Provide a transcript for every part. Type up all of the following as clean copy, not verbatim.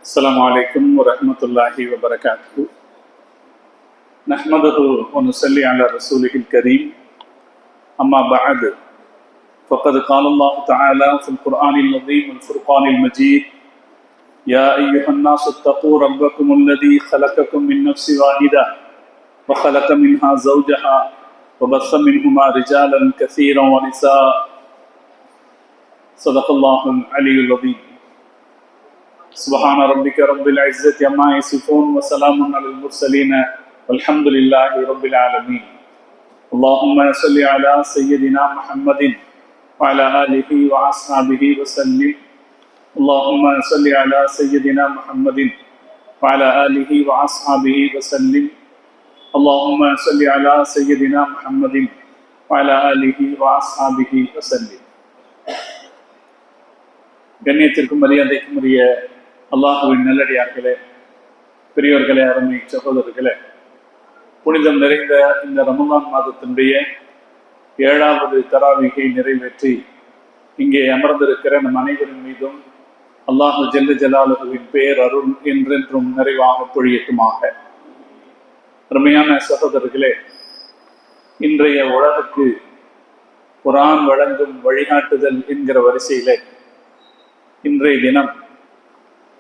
السلام عليكم ورحمة الله وبركاته. نحمده ونصلي على رسوله الكريم. أما بعد فقد قال الله تعالى في القرآن العظيم والفرقان المجيد: يا أيها الناس اتقوا ربكم الذي خلقكم من نفس واحدة وخلق منها زوجها وبث منهما رجالا كثيرا ونساء. صدق الله العلي العظيم. سبحان ربك رب العزة عما يصفون وسلام على المرسلين والحمد لله رب العالمين. اللهم صل على سيدنا محمد وعلى آله وأصحابه وسلم. اللهم صل على سيدنا محمد وعلى آله وأصحابه وسلم. اللهم صل على سيدنا محمد وعلى آله وأصحابه وسلم. கண்ணியத்திற்கும் மரியாதைக்கும் உரிய அல்லாஹுவின் நல்லடியார்களே, பெரியோர்களே, அருமை சகோதரர்களே, புனிதம் நிறைந்த இந்த ரமலான் மாதத்தினுடைய 7வது தராவீகை நிறைவேற்றி இங்கே அமர்ந்திருக்கிற நம் அனைவரின் மீதும் அல்லாஹு ஜல்ல ஜலாலுஹுவின் பேர் அருள் என்றென்றும் நிறைவாக பொழியட்டுமாக. அருமையான சகோதரர்களே, இன்றைய உலகுக்கு குர்ஆன் வழங்கும் வழிகாட்டுதல் என்கிற வரிசையிலே இன்றைய தினம்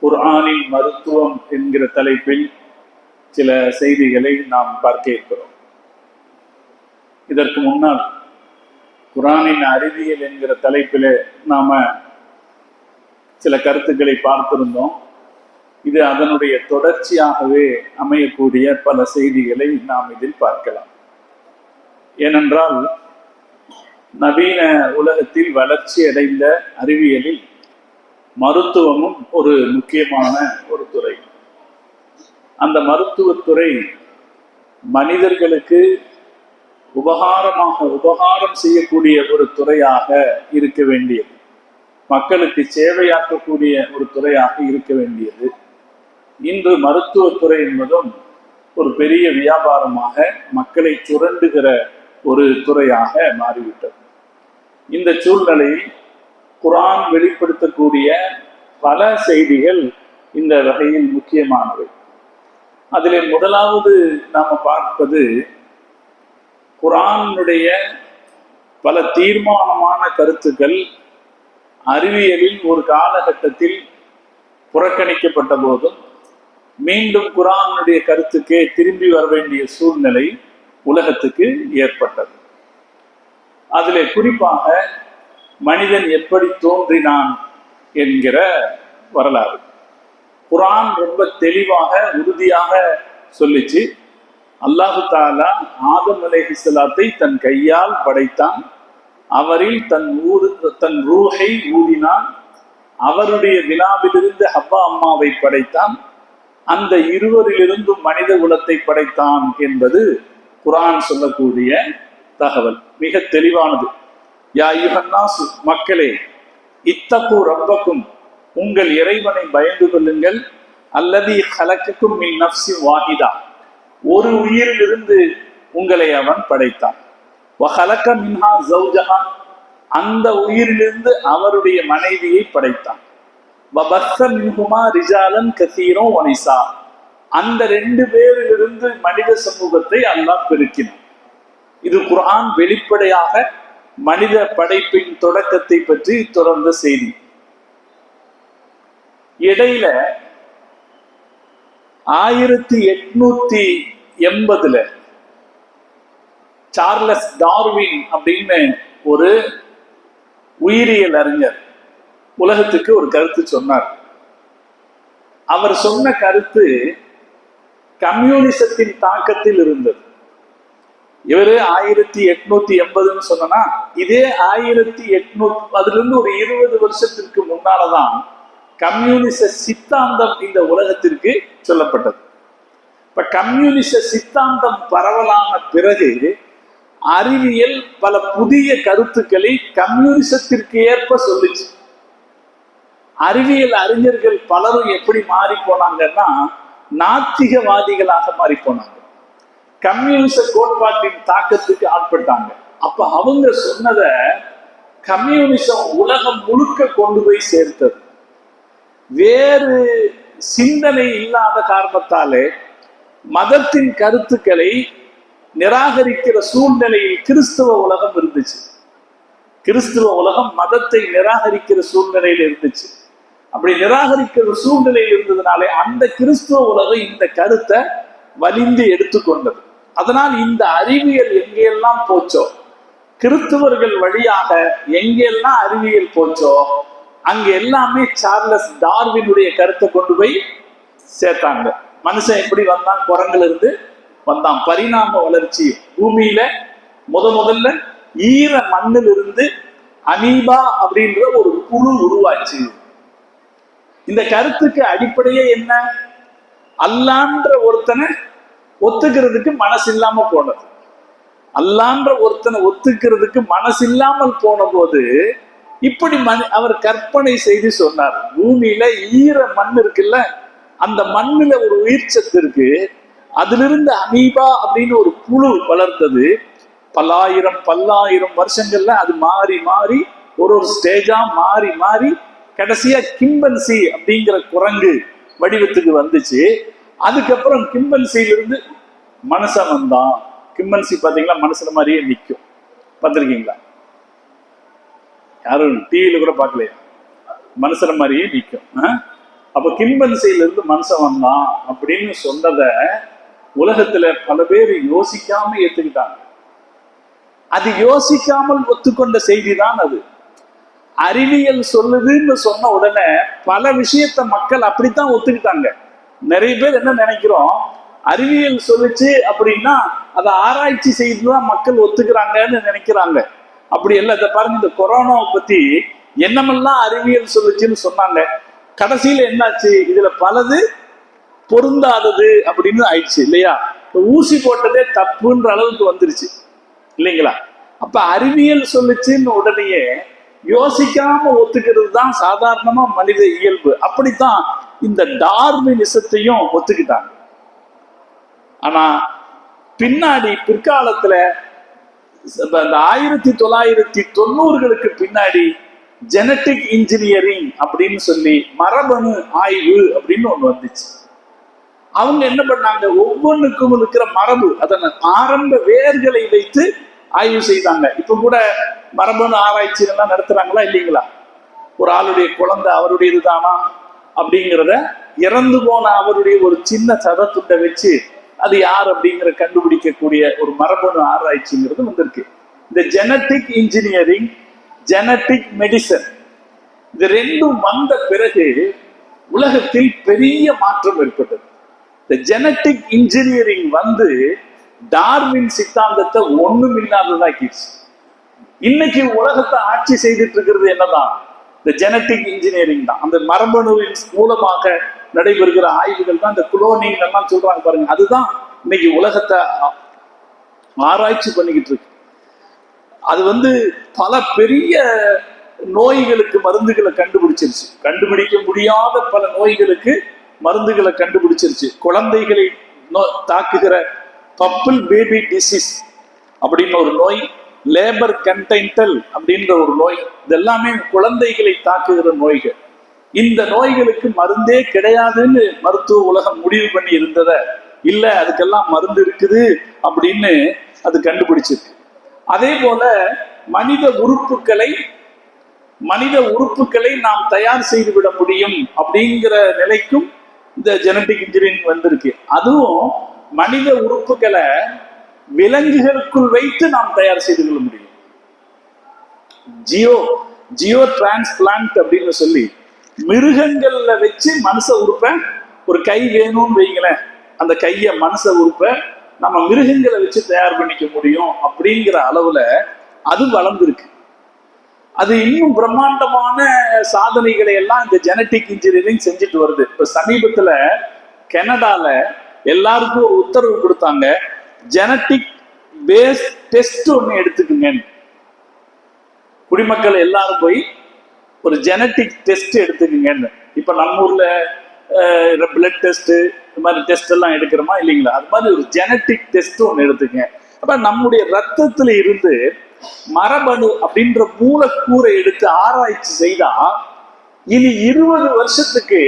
குர்ஆனின் மருத்துவம் என்கிற தலைப்பில் சில செய்திகளை நாம் பார்க்க இருக்கிறோம். இதற்கு முன்னால் குர்ஆனின் அறிவியல் என்கிற தலைப்பில் நாம சில கருத்துக்களை பார்த்திருந்தோம். இது அதனுடைய தொடர்ச்சியாகவே அமையக்கூடிய பல செய்திகளை நாம் இதில் பார்க்கலாம். ஏனென்றால் நவீன உலகத்தில் வளர்ச்சி அடைந்த அறிவியலில் மருத்துவமும் ஒரு முக்கியமான ஒரு துறை. அந்த மருத்துவத்துறை மனிதர்களுக்கு உபகாரம் செய்யக்கூடிய ஒரு துறையாக இருக்க வேண்டியது, மக்களுக்கு சேவையாற்றக்கூடிய ஒரு துறையாக இருக்க வேண்டியது. இன்று மருத்துவத்துறை என்பதும் ஒரு பெரிய வியாபாரமாக மக்களை சுரண்டுகிற ஒரு துறையாக மாறிவிட்டது. இந்த சூழ்நிலையில் குர்ஆன் வெளிப்படுத்தக்கூடிய பல செய்திகள் இந்த வகையில் முக்கியமானவை. அதில் முதலாவது நாம் பார்ப்பது குர்ஆனுடைய பல தீர்மானமான கருத்துக்கள் அறிவியலில் ஒரு காலகட்டத்தில் புறக்கணிக்கப்பட்ட போதும் மீண்டும் குர்ஆனுடைய கருத்துக்கே திரும்பி வர வேண்டிய சூழ்நிலை உலகத்துக்கு ஏற்பட்டது. அதில் குறிப்பாக மனிதன் எப்படி தோன்றினான் என்கிற வரலாறு குர்ஆன் ரொம்ப தெளிவாக உறுதியாக சொல்லிச்சு. அல்லாஹு தஆலா ஆதம் அலைஹிஸ்ஸலாத்தை தன் கையால் படைத்தான். அவரில் தன் ரூஹை ஊதினான். அவருடைய வினாவிலிருந்து ஹவ்வா அம்மாவை படைத்தான். அந்த இருவரிலிருந்தும் மனித குலத்தை படைத்தான் என்பது குர்ஆன் சொல்லக்கூடிய தகவல். மிக தெளிவானது. யா அய்யுஹன்னாஸ், மக்களே, இத்தகு ரப்பக்கும், உங்கள் இறைவனை பயந்து கொள்ளுங்கள். அல்லதி ஹலக்கக்கும் மின் நஃப்ஸி வாஹிதா, ஒரு உயிரிலிருந்து உங்களை அவன் படைத்தான். வஹலக மின்ஹா ஸௌஜஹா, அந்த உயிரிலிருந்து அவருடைய மனைவியை படைத்தான். வபஸ்ஸ மின்ஹுமா ரிஜாலன் கஸீரன் வனிசா, அந்த 2 பேரிலிருந்து மனித சமூகத்தை அல்லாஹ் பெருக்கினான். இது குர்ஆன் வெளிப்படையாக மனித படைப்பின் தொடக்கத்தை பற்றி தொடர்ந்த செய்தி. இடையில 1880 சார்லஸ் டார்வின் அப்படின்னு ஒரு உயிரியல் அறிஞர் உலகத்துக்கு ஒரு கருத்து சொன்னார். அவர் சொன்ன கருத்து கம்யூனிசத்தின் தாக்கத்தில் இருந்தது. இவரு 1880 சொன்னா, இதே 1800 அதுல இருந்து ஒரு 20 வருஷத்திற்கு முன்னாலதான் கம்யூனிச சித்தாந்தம் இந்த உலகத்திற்கு சொல்லப்பட்டது. இப்ப கம்யூனிச சித்தாந்தம் பரவலான பிறகு அறிவியல் பல புதிய கருத்துக்களை கம்யூனிசத்திற்கு ஏற்ப சொல்லிச்சு. அறிவியல் அறிஞர்கள் பலரும் எப்படி மாறி போனாங்கன்னா நாத்திகவாதிகளாக மாறி போனாங்க. கம்யூனிச கோட்பாட்டின் தாக்கத்துக்கு ஆட்பட்டாங்க. அப்ப அவங்க சொன்னத கம்யூனிசம் உலகம் முழுக்க கொண்டு போய் சேர்த்தது. வேறு சிந்தனை இல்லாத காரணத்தாலே மதத்தின் கருத்துக்களை நிராகரிக்கிற சூழ்நிலையில் கிறிஸ்துவ உலகம் இருந்துச்சு. கிறிஸ்துவ உலகம் மதத்தை நிராகரிக்கிற சூழ்நிலையில் இருந்துச்சு. அப்படி நிராகரிக்கிற சூழ்நிலையில் இருந்ததுனாலே அந்த கிறிஸ்துவ உலகம் இந்த கருத்தை வலிந்து எடுத்துக்கொண்டது. அதனால் இந்த அறிவியல் எங்கெல்லாம் போச்சோ, கிறிஸ்துவர்கள் வழியாக எங்கெல்லாம் அறிவியல் போச்சோ, அங்க எல்லாமே சார்லஸ் டார்வினுடைய கருத்தை கொண்டு போய் சேர்த்தாங்க. மனுஷன் எப்படி வந்தான்? குரங்குல இருந்து வந்தான். பரிணாம வளர்ச்சி. பூமியில முதல்ல ஈர மண்ணில் இருந்து அமீபா அப்படின்ற ஒரு புழு உருவாச்சு. இந்த கருத்துக்கு அடிப்படையே என்ன? அல்லான்ற ஒருத்தனை ஒத்துக்கிறதுக்கு மனசு இல்லாம போனது. அல்லான்ற ஒருத்தனை ஒத்துக்கிறதுக்கு மனசு இல்லாமல் போன போது இப்படி அவர் கற்பனை செய்து சொன்னார். பூமியில ஈர மண் இருக்குல்ல, அந்த மண்ணுல ஒரு உயிர் சத்து இருக்கு. அதிலிருந்து அமீபா அப்படின்னு ஒரு புழு வளர்ந்தது. பல்லாயிரம் வருஷங்கள்ல அது மாறி மாறி ஒரு ஸ்டேஜா மாறி மாறி கடைசியா கிம்பன்சி அப்படிங்கிற குரங்கு வடிவத்துக்கு வந்துச்சு. அதுக்கப்புறம் கிம்பன்சியிலிருந்து மனுஷன் வந்தான். கிம்பன்சி பாத்தீங்களா, மனுஷன மாதிரியே நிற்கும். பார்த்துருக்கீங்களா? யாரும் டிவியில கூட பார்க்கலையா? மனுஷன மாதிரியே நிற்கும். அப்ப கிம்பன்சியிலிருந்து மனுஷன் வந்தான் அப்படின்னு சொன்னத உலகத்துல பல பேர் யோசிக்காம ஏத்துக்கிட்டாங்க. அது யோசிக்காமல் ஒத்துக்கொண்ட செய்தி தான் அது. அறிவியல் சொல்லுதுன்னு சொன்ன உடனே பல விஷயத்த மக்கள் அப்படித்தான் ஒத்துக்கிட்டாங்க. நிறைய பேர் என்ன நினைக்கிறோம், அறிவியல் சொல்லுச்சு அப்படின்னா அதை ஆராய்ச்சி செய்துதான் மக்கள் ஒத்துக்கிறாங்கன்னு நினைக்கிறாங்க. அப்படி இல்லை. இதை பாருங்க, இந்த கொரோனாவை பத்தி என்னமெல்லாம் அறிவியல் சொல்லுச்சுன்னு சொன்னாங்க. கடைசியில என்னாச்சு? இதுல பலது பொருந்தாதது அப்படின்னு ஆயிடுச்சு இல்லையா? ஊசி போட்டதே தப்புன்ற அளவுக்கு வந்துருச்சு இல்லைங்களா? அப்ப அறிவியல் சொல்லுச்சுன்னு உடனேயே யோசிக்காம ஒத்துக்கிறது தான் சாதாரணமா மனித இயல்பு. அப்படித்தான் இந்த டார்வினிசத்தையும் ஒத்துக்கிட்டாங்க. ஆனா பின்னாடி பிற்காலத்துல இந்த 1990களுக்கு பின்னாடி ஜெனட்டிக் இன்ஜினியரிங் அப்படின்னு சொல்லி மரபணு ஆய்வு அப்படின்னு ஒண்ணு வந்துச்சு. அவங்க என்ன பண்ணாங்க, ஒவ்வொன்றுக்கும் இருக்கிற மரபு அதன் ஆரம்ப வேர்களை வைத்து ஆய்வு செய்தாங்க. இப்ப கூட மரபணு ஆராய்ச்சிகள்லாம் நடத்துறாங்களா இல்லைங்களா? ஒரு ஆளுடைய குழந்தை அவருடையது தானா அப்படிங்கிறத இறந்து போன அவருடைய ஒரு சின்ன சதத்துண்டை வச்சு அது யார் அப்படிங்கிற கண்டுபிடிக்கக்கூடிய ஒரு மரபணு ஆராய்ச்சிங்கிறது வந்திருக்கு. இந்த ஜெனட்டிக் இன்ஜினியரிங், ஜெனட்டிக் மெடிசன், இது ரெண்டும் வந்த பிறகு உலகத்தில் பெரிய மாற்றம் ஏற்பட்டது. இந்த ஜெனட்டிக் இன்ஜினியரிங் வந்து டார்வின் சித்தாந்தத்தை ஒண்ணும் இல்லாததாக்கிடுச்சு. இன்னைக்கு உலகத்தை ஆட்சி செய்துட்டு இருக்கிறது என்னதான்? இந்த ஜெனட்டிக் இன்ஜினியரிங் தான். அந்த மரபணுவின் மூலமாக நடைபெறுகிற ஆய்வுகள் தான் இந்த குளோனிங் எல்லாம் சொல்றாங்க பாருங்க. அதுதான் இன்னைக்கு உலகத்தை ஆராய்ச்சி பண்ணிக்கிட்டு இருக்கு. அது வந்து பல பெரிய நோய்களுக்கு மருந்துகளை கண்டுபிடிச்சிருச்சு. கண்டுபிடிக்க முடியாத பல நோய்களுக்கு மருந்துகளை கண்டுபிடிச்சிருச்சு. குழந்தைகளை தாக்குகிற பப்பிள் பேபி டிசீஸ் அப்படின்னு ஒரு நோய், லேபர் கன்டைன்டல் அப்படின்ற ஒரு நோய், இதெல்லாமே குழந்தைகளை தாக்குகிற நோய்கள். இந்த நோய்களுக்கு மருந்தே கிடையாதுன்னு மருத்துவ உலகம் முடிவு பண்ணி இருந்தத இல்ல, அதுக்கெல்லாம் மருந்து இருக்குது அப்படின்னு அது கண்டுபிடிச்சிருக்கு. அதே போல மனித உறுப்புகளை நாம் தயார் செய்து விட முடியும் அப்படிங்கிற நிலைக்கும் இந்த ஜெனட்டிக் இன்ஜினியரிங் வந்திருக்கு. அதுவும் மனித உறுப்புகளை விலங்குகளுக்குள் வைத்து நாம் தயார் செய்து கொள்ள முடியும். ஜியோ டிரான்ஸ்பிளான்ட் அப்படின்னு சொல்லி மிருகங்கள்ல வச்சு மனுஷ உறுப்பை, ஒரு கை வேணும்னு வைங்களேன், அந்த கையை மனுஷ உறுப்பை நம்ம மிருகங்களை வச்சு தயார் பண்ணிக்க முடியும் அப்படிங்கிற அளவுல அது வளர்ந்துருக்கு. அது இன்னும் பிரம்மாண்டமான சாதனைகளை எல்லாம் இந்த ஜெனட்டிக் இன்ஜினியரிங் செஞ்சுட்டு வருது. இப்ப சமீபத்துல கனடால எல்லாருக்கும் ஒரு உத்தரவு கொடுத்தாங்க, ஜெனட்டிக் பேஸ் டெஸ்ட் ஒண்ணு எடுத்துக்குங்க. குடிமக்கள் எல்லாரும் போய் ஒரு ஜெனட்டிக் டெஸ்ட் எடுத்துக்குங்கன்னு. இப்ப நம்ம ஊர்ல பிளட் டெஸ்ட் இந்த மாதிரி டெஸ்ட் எல்லாம் எடுக்கிறோமா இல்லைங்களா? அது மாதிரி ஒரு ஜெனட்டிக் டெஸ்ட் ஒன்று எடுத்துக்கங்க. அப்ப நம்முடைய ரத்தத்துல இருந்து மரபணு அப்படின்ற மூலக்கூறை எடுத்து ஆராய்ச்சி செய்தா இனி 20 வருஷத்துக்கு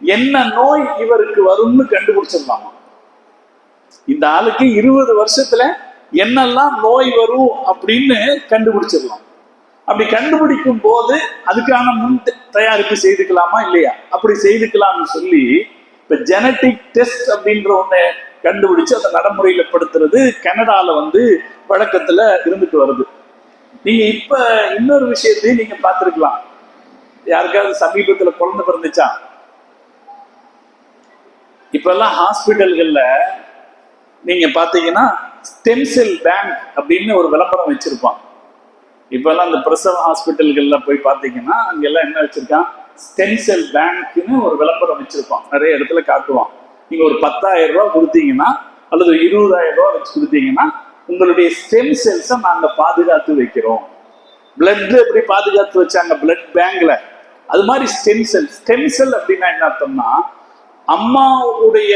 என்ன நோய் இவருக்கு வரும்னு கண்டுபிடிச்சிடலாமா. இந்த ஆளுக்கு 20 வருஷத்துல என்னெல்லாம் நோய் வரும் அப்படின்னு கண்டுபிடிச்சிடலாம். அப்படி கண்டுபிடிக்கும் போது அதுக்கான முன் தயாரிப்பு செய்துக்கலாமா இல்லையா? அப்படி செய்துக்கலாம்னு சொல்லி இப்ப ஜெனட்டிக் டெஸ்ட் அப்படின்ற ஒண்ணு கண்டுபிடிச்சு அதை நடைமுறையில படுத்துறது கனடால வழக்கத்துல இருந்துட்டு வருது. நீங்க இப்ப இன்னொரு விஷயத்தையும் நீங்க பார்த்திருக்கலாம். யாருக்காவது சமீபத்துல குழந்தை பிறந்துச்சா? இப்ப எல்லாம் ஹாஸ்பிட்டல்கள்ல நீங்க பாத்தீங்கன்னா ஸ்டெம் செல் பேங்க் அப்படின்னு ஒரு விளம்பரம் வச்சிருப்பான். இப்ப எல்லாம் அந்த பிரசவ ஹாஸ்பிட்டல்கள்ல போய் பாத்தீங்கன்னா அங்கெல்லாம் என்ன வச்சிருக்கான், ஸ்டெம் செல் பேங்க்னு ஒரு விளம்பரம் வச்சிருப்பான். நிறைய இடத்துல காட்டுவான். நீங்க ஒரு 10,000 ரூபாய் கொடுத்தீங்கன்னா அல்லது 20,000 ரூபாய் வச்சு கொடுத்தீங்கன்னா உங்களுடைய ஸ்டெம் செல்ஸை நாங்க பாதுகாத்து வைக்கிறோம். பிளட் எப்படி பாதுகாத்து வச்சாங்க பிளட் பேங்க்ல, அது மாதிரி ஸ்டெம் செல் அப்படின்னா என்ன அர்த்தம்னா, அம்மாவுடைய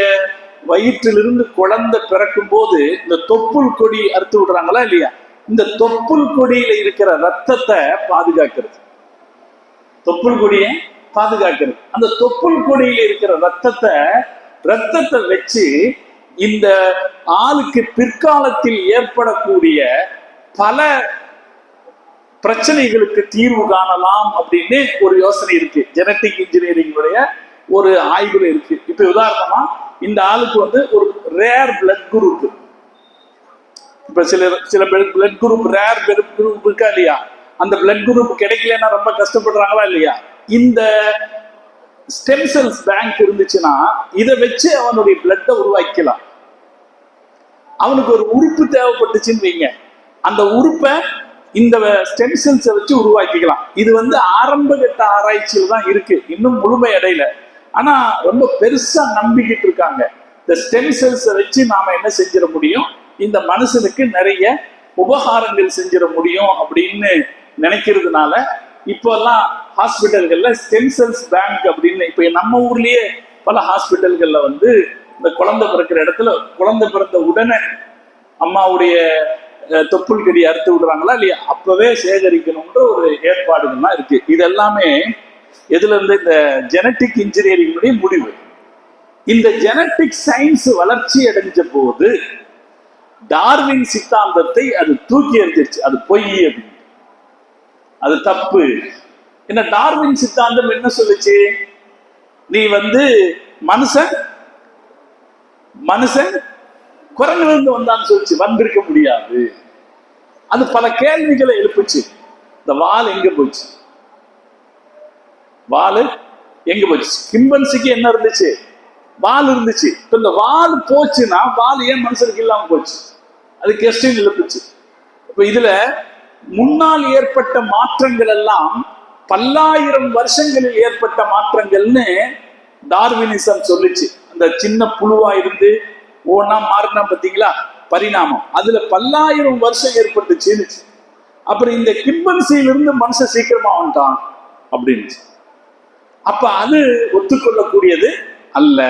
வயிற்றிலிருந்து குழந்தை பிறக்கும் போது இந்த தொப்புள் கொடி அறுத்து விடுறாங்களா இல்லையா, இந்த தொப்புள் கொடியில இருக்கிற ரத்தத்தை பாதுகாக்கிறது. தொப்புள் கொடியை பாதுகாக்கிறது. அந்த தொப்புள் கொடியில இருக்கிற ரத்தத்தை வச்சு இந்த ஆளுக்கு பிற்காலத்தில் ஏற்படக்கூடிய பல பிரச்சனைகளுக்கு தீர்வு காணலாம் அப்படின்னு ஒரு யோசனை இருக்கு. ஜெனட்டிக் இன்ஜினியரிங்குடைய ஒரு ஆய்வுல இருக்கு. இப்ப உதாரணமா இந்த ஆளுக்கு ஒரு ரேர் பிளட் குரூப், இப்ப சில blood group rare blood group இருக்கா இல்லையா, அந்த பிளட் குரூப் கிடைக்கலன்னா ரொம்ப கஷ்டப்படுறாங்களா இல்லையா. இந்த ஸ்டெம் செல்ஸ் பேங்க் இருந்துச்சுன்னா இதை வச்சு அவனுடைய பிளட்டை உருவாக்கலாம். அவனுக்கு ஒரு உறுப்பு தேவைப்பட்டுச்சுன்னு வைங்க, அந்த உறுப்பை இந்த ஸ்டெம் செல்ஸை வச்சு உருவாக்கிக்கலாம். இது ஆரம்ப கட்ட ஆராய்ச்சியில் தான் இருக்கு, இன்னும் முழுமை அடையல. ஆனா ரொம்ப பெருசா நம்பிக்கிட்டு இருக்காங்க. இந்த ஸ்டெம் செல்ஸை வச்சு நாம என்ன செஞ்சிட முடியும், இந்த மனுஷனுக்கு நிறைய உபகாரங்கள் செஞ்சிட முடியும் அப்படின்னு நினைக்கிறதுனால இப்பெல்லாம் ஹாஸ்பிட்டல்கள்ல ஸ்டெம் செல்ஸ் பேங்க் அப்படின்னு, இப்ப நம்ம ஊர்லயே பல ஹாஸ்பிட்டல்கள்ல இந்த குழந்தை பிறக்கிற இடத்துல குழந்தை பிறந்த உடனே அம்மாவுடைய தொப்புள் கொடி அறுத்து விடுறாங்களா இல்லையா, அப்பவே சேகரிக்கணும்ன்ற ஒரு ஏற்பாடுகள்லாம் இருக்கு. இது எல்லாமே எதுல இருந்து, இந்த ஜெனட்டிக் இன்ஜினியரிங் முடிவு. இந்த ஜெனட்டிக் சயின்ஸ் வளர்ச்சி அடைஞ்ச போது டார்வின் சித்தாந்தத்தை அது தூக்கி எறிஞ்சிருச்சு. அது பொய் அப்படின்னு, அது தப்பு. என்ன டார்வின் சித்தாந்தம் என்ன சொல்லுச்சு, நீ மனுஷன் குரங்கிலிருந்து வந்தான்னு சொல்லிச்சு, வந்திருக்க முடியாது. அது பல கேள்விகளை எழுப்புச்சு. இந்த வால் எங்க போச்சு, வால் எங்க போச்சு? சிம்பன்சிக்கு என்ன இருந்துச்சு, வால் இருந்துச்சு. இப்ப இந்த வால் போச்சுன்னா வால் ஏன் மனுஷனுக்கு இல்லாம போச்சு, அது கொஸ்டின் எழுப்புச்சு. இப்ப இதுல முன்னால் ஏற்பட்ட மாற்றங்கள் எல்லாம் பல்லாயிரம் வருஷங்களில் ஏற்பட்ட மாற்றங்கள்னு டார்வினிசம் சொல்லிச்சு. அந்த சின்ன புழுவா இருந்து ஒன்னா மாறினா பாத்தீங்களா பரிணாமம், அதுல பல்லாயிரம் வருஷம் ஏற்பட்டுச்சுன்னு. அப்புறம் இந்த கிம்பன்சியிலிருந்து மனுஷன் சீக்கிரமா வந்துட்டான் அப்படின்னு. அப்ப அது ஒத்துக்கொள்ளக்கூடியது அல்ல.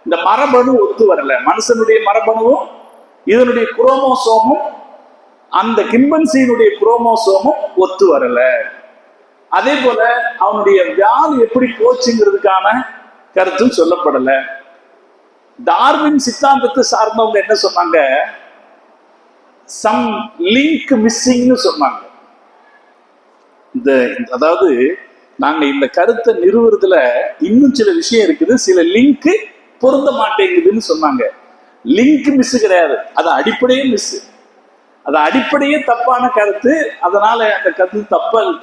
இந்த மரபணு ஒத்து வரல. மனுஷனுடைய மரபணுவும் இதனுடைய குரோமோசோமும் அந்த கிம்பன்சியினுடைய குரோமோசோமும் ஒத்து வரல. அதே போல அவனுடைய வியாதி எப்படி போச்சுங்கிறதுக்கான கருத்தும் சொல்லப்படல. டார்வின் சித்தாந்தத்தை சார்ந்தவங்க என்ன சொன்னாங்க, சம் லிங்க் மிஸ்ஸிங்னு சொன்னாங்க. அதாவது நாங்க இந்த கருத்தை நிறுவுறதுல இன்னும் சில விஷயம் இருக்குது, சில லிங்க் பொருந்த மாட்டேங்குதுன்னு சொன்னாங்க. லிங்க் மிஸ் கிடையாது, அது அடிப்படையே மிஸ், அது அடிப்படையே தப்பான கருத்து. அதனால அந்த கருத்து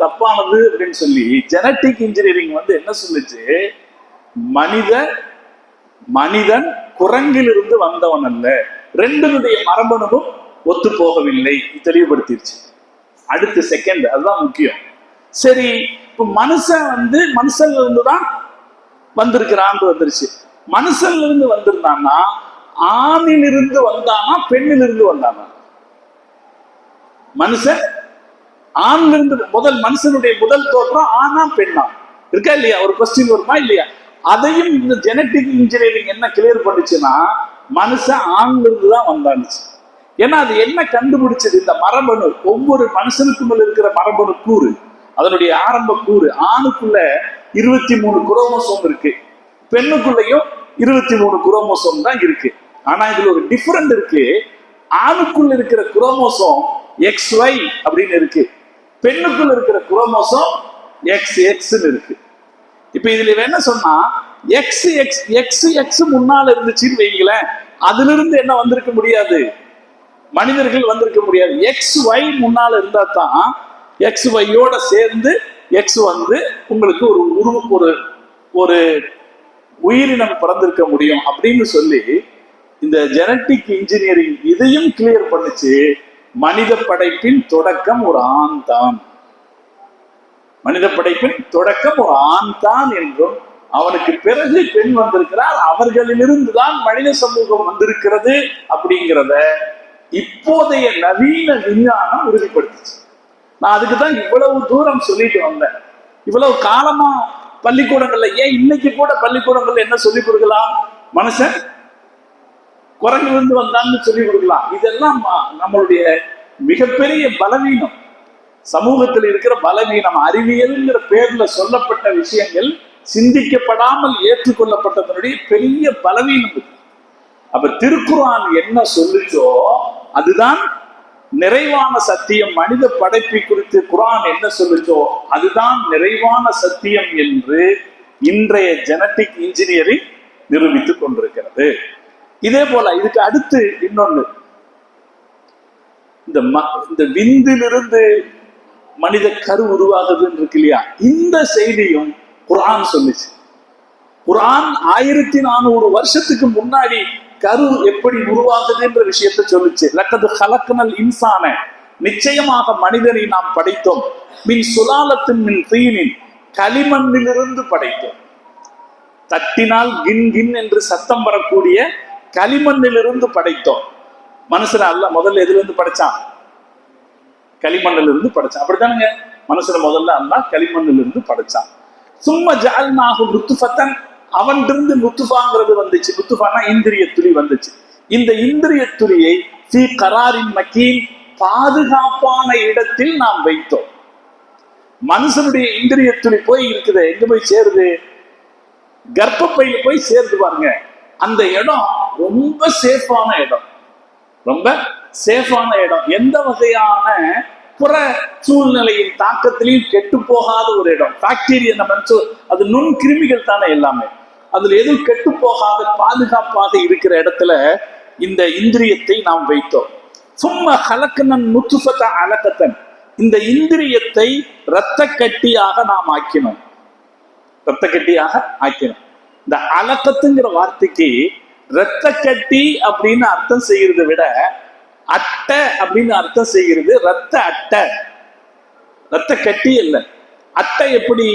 தப்பானது அப்படின்னு சொல்லி ஜெனட்டிக் இன்ஜினியரிங் என்ன சொல்லுச்சு, மனிதன் குரங்கிலிருந்து வந்தவன் அல்ல, ரெண்டுடைய மரபணுவும் ஒத்து போகவில்லை தெளிவுபடுத்திருச்சு. அடுத்த செகண்ட் அதுதான் முக்கியம். சரி, இப்ப மனுஷன் மனுஷன்ல இருந்து தான் வந்திருக்கிறான் வந்துருச்சு. மனுஷன்ல இருந்து வந்திருந்தான்னா ஆணிலிருந்து வந்தானா பெண்ணிலிருந்து வந்தானா? மனுஷன் ஆணிலிருந்து மனுஷனுடைய முதல் தோற்றம் ஆனா பெண்ணா இருக்கா இல்லையா? ஒரு கொஸ்டின் வருமா இல்லையா? அதையும் இந்த ஜெனட்டிக் இன்ஜினியரிங் என்ன கிளியர் பண்ணுச்சுன்னா மனுஷன் ஆணிலிருந்து தான் வந்தானுச்சு. ஏன்னா அது என்ன கண்டுபிடிச்சது, இந்த மரபணு ஒவ்வொரு மனுஷனுக்கும் இருக்கிற மரபணு கூறு, அதனுடைய ஆரம்ப கூறு, ஆணுக்குள்ள 23 குரோமோசோம் இருக்கு, பெண்ணுக்குள்ளேயும் 23 குரோமோசோம் தான் இருக்கு. ஆனா இதுல ஒரு டிஃபரெண்ட் இருக்கு. ஆணுக்குள்ள இருக்கிற குரோமோசோம் XY அப்படின்னு இருக்கு, பெண்ணுக்குள்ள இருக்கிற குரோமோசோம் XX இருக்கு. இப்ப இதுல என்ன சொன்னா XX முன்னால இருந்துச்சுன்னு வைங்களேன், அதுல இருந்து என்ன வந்திருக்க முடியாது, மனிதர்கள் வந்திருக்க முடியாது. XY முன்னால இருந்தா தான் XYயோட சேர்ந்து X வந்து உங்களுக்கு ஒரு ஒரு உயிரினம் பிறந்திருக்க முடியும் அப்படின்னு சொல்லி இந்த ஜெனட்டிக் இன்ஜினியரிங் இதையும் கிளியர் பண்ணுச்சு. மனித படைப்பின் தொடக்கம் ஒரு ஆண் தான், மனித படைப்பின் தொடக்கம் ஒரு ஆண் தான் என்றும் அவனுக்கு பிறகு பெண் வந்திருக்கிறார், அவர்களிலிருந்து தான் மனித சமூகம் வந்திருக்கிறது அப்படிங்கிறத இப்போதைய நவீன விஞ்ஞானம் உறுதிப்படுத்துச்சு. நான் அதுக்குதான் இவ்வளவு தூரம் சொல்லிட்டு வந்தேன். இவ்வளவு காலமா பள்ளிக்கூடங்கள்ல, ஏன் இன்னைக்கு கூட பள்ளிக்கூடங்கள்ல என்ன சொல்லிக் கொடுக்கலாம், மனுஷன் குரங்கிலிருந்து வந்தான்னு சொல்லிக் கொடுக்கலாம். இதெல்லாம் நம்மளுடைய மிகப்பெரிய பலவீனம், சமூகத்தில் இருக்கிற பலவீனம். அறிவியல்ங்கிற பேர்ல சொல்லப்பட்ட விஷயங்கள் சிந்திக்கப்படாமல் ஏற்றுக்கொள்ளப்பட்டதனுடைய பெரிய பலவீனம். அப்ப திருக்குர்ஆன் என்ன சொல்லுச்சோ அதுதான் நிறைவான சத்தியம். மனித படைப்பை குறித்து குர்ஆன் என்ன சொல்லுச்சோ அதுதான் நிறைவான சத்தியம் என்று இன்றைய ஜெனட்டிக் இன்ஜினியரிங் நிரூபித்துக் கொண்டிருக்கிறது. இதே போல இதுக்கு அடுத்து இன்னொன்னு, இந்த விந்திலிருந்து மனித கரு உருவாகுதுன்னு இருக்கு இல்லையா, இந்த செய்தியும் குர்ஆன் சொல்லுச்சு. குர்ஆன் 1400 வருஷத்துக்கு முன்னாடி கரு எப்படி உருவாகுது என்ற விஷயத்தை சொல்லுச்சு. லக்கது ஹலக்னல் இன்சான, நிச்சயமாக மனிதனை நாம் படைத்தோம், மின் சுலாலத்தின் மின் தீனின், களிமண்ணிலிருந்து படைத்தோம். தட்டினால் கின் கின் என்று சத்தம் வரக்கூடிய களிமண்ணிலிருந்து படைத்தோம். மனுஷனை அல்ல முதல்ல எதுல இருந்து படைச்சான், களிமண்ணிலிருந்து படைச்சான். அப்படித்தானுங்க, மனுஷனை முதல்ல அல்ல களிமண்ணிலிருந்து படைச்சான். சும்மா ஜஅல்நாஹு நுத்ஃபத்தன், அவன்கிட்ட நுத்ஃபாங்கிறது வந்துச்சு. நுத்ஃபானா இந்திரிய துளி வந்துச்சு. இந்த இந்திரிய துளியை ஃபீ கராரின் மக்கீன், பாதுகாப்பான இடத்தில் நாம் வைத்தோம். மனுஷனுடைய இந்திரிய துளி போய் இருக்குது, எங்க போய் சேருது, கர்ப்பப்பையில போய் சேருது பாருங்க. அந்த இடம் ரொம்ப சேஃபான இடம், ரொம்ப சேஃபான இடம். எந்த வகையான புற சூழ்நிலையின் தாக்கத்திலையும் கெட்டு போகாத ஒரு இடம். பாக்டீரியா நம்ம அது நுண் கிருமிகள் தானே எல்லாமே, அதுல எதுவும் கெட்டு போகாத பாதுகாப்பாக இருக்கிற இடத்துல இந்த இந்திரியத்தை நாம் வைத்தோம். சும்மா கலக்கனன் நுத்ஃபத அலகத்தன், இந்த இந்திரியத்தை இரத்த கட்டியாக நாம் ஆக்கினோம், இரத்த கட்டியாக ஆக்கினோம். இந்த அலக்கத்துங்கிற வார்த்தைக்கு இரத்த கட்டி அப்படின்னு அர்த்தம் செய்யறதை விட அட்டை அப்படின்னு அர்த்தம் செய்கிறது. ரத்த அட்டை, ரத்த கட்டி இல்லை, அட்டை எப்படி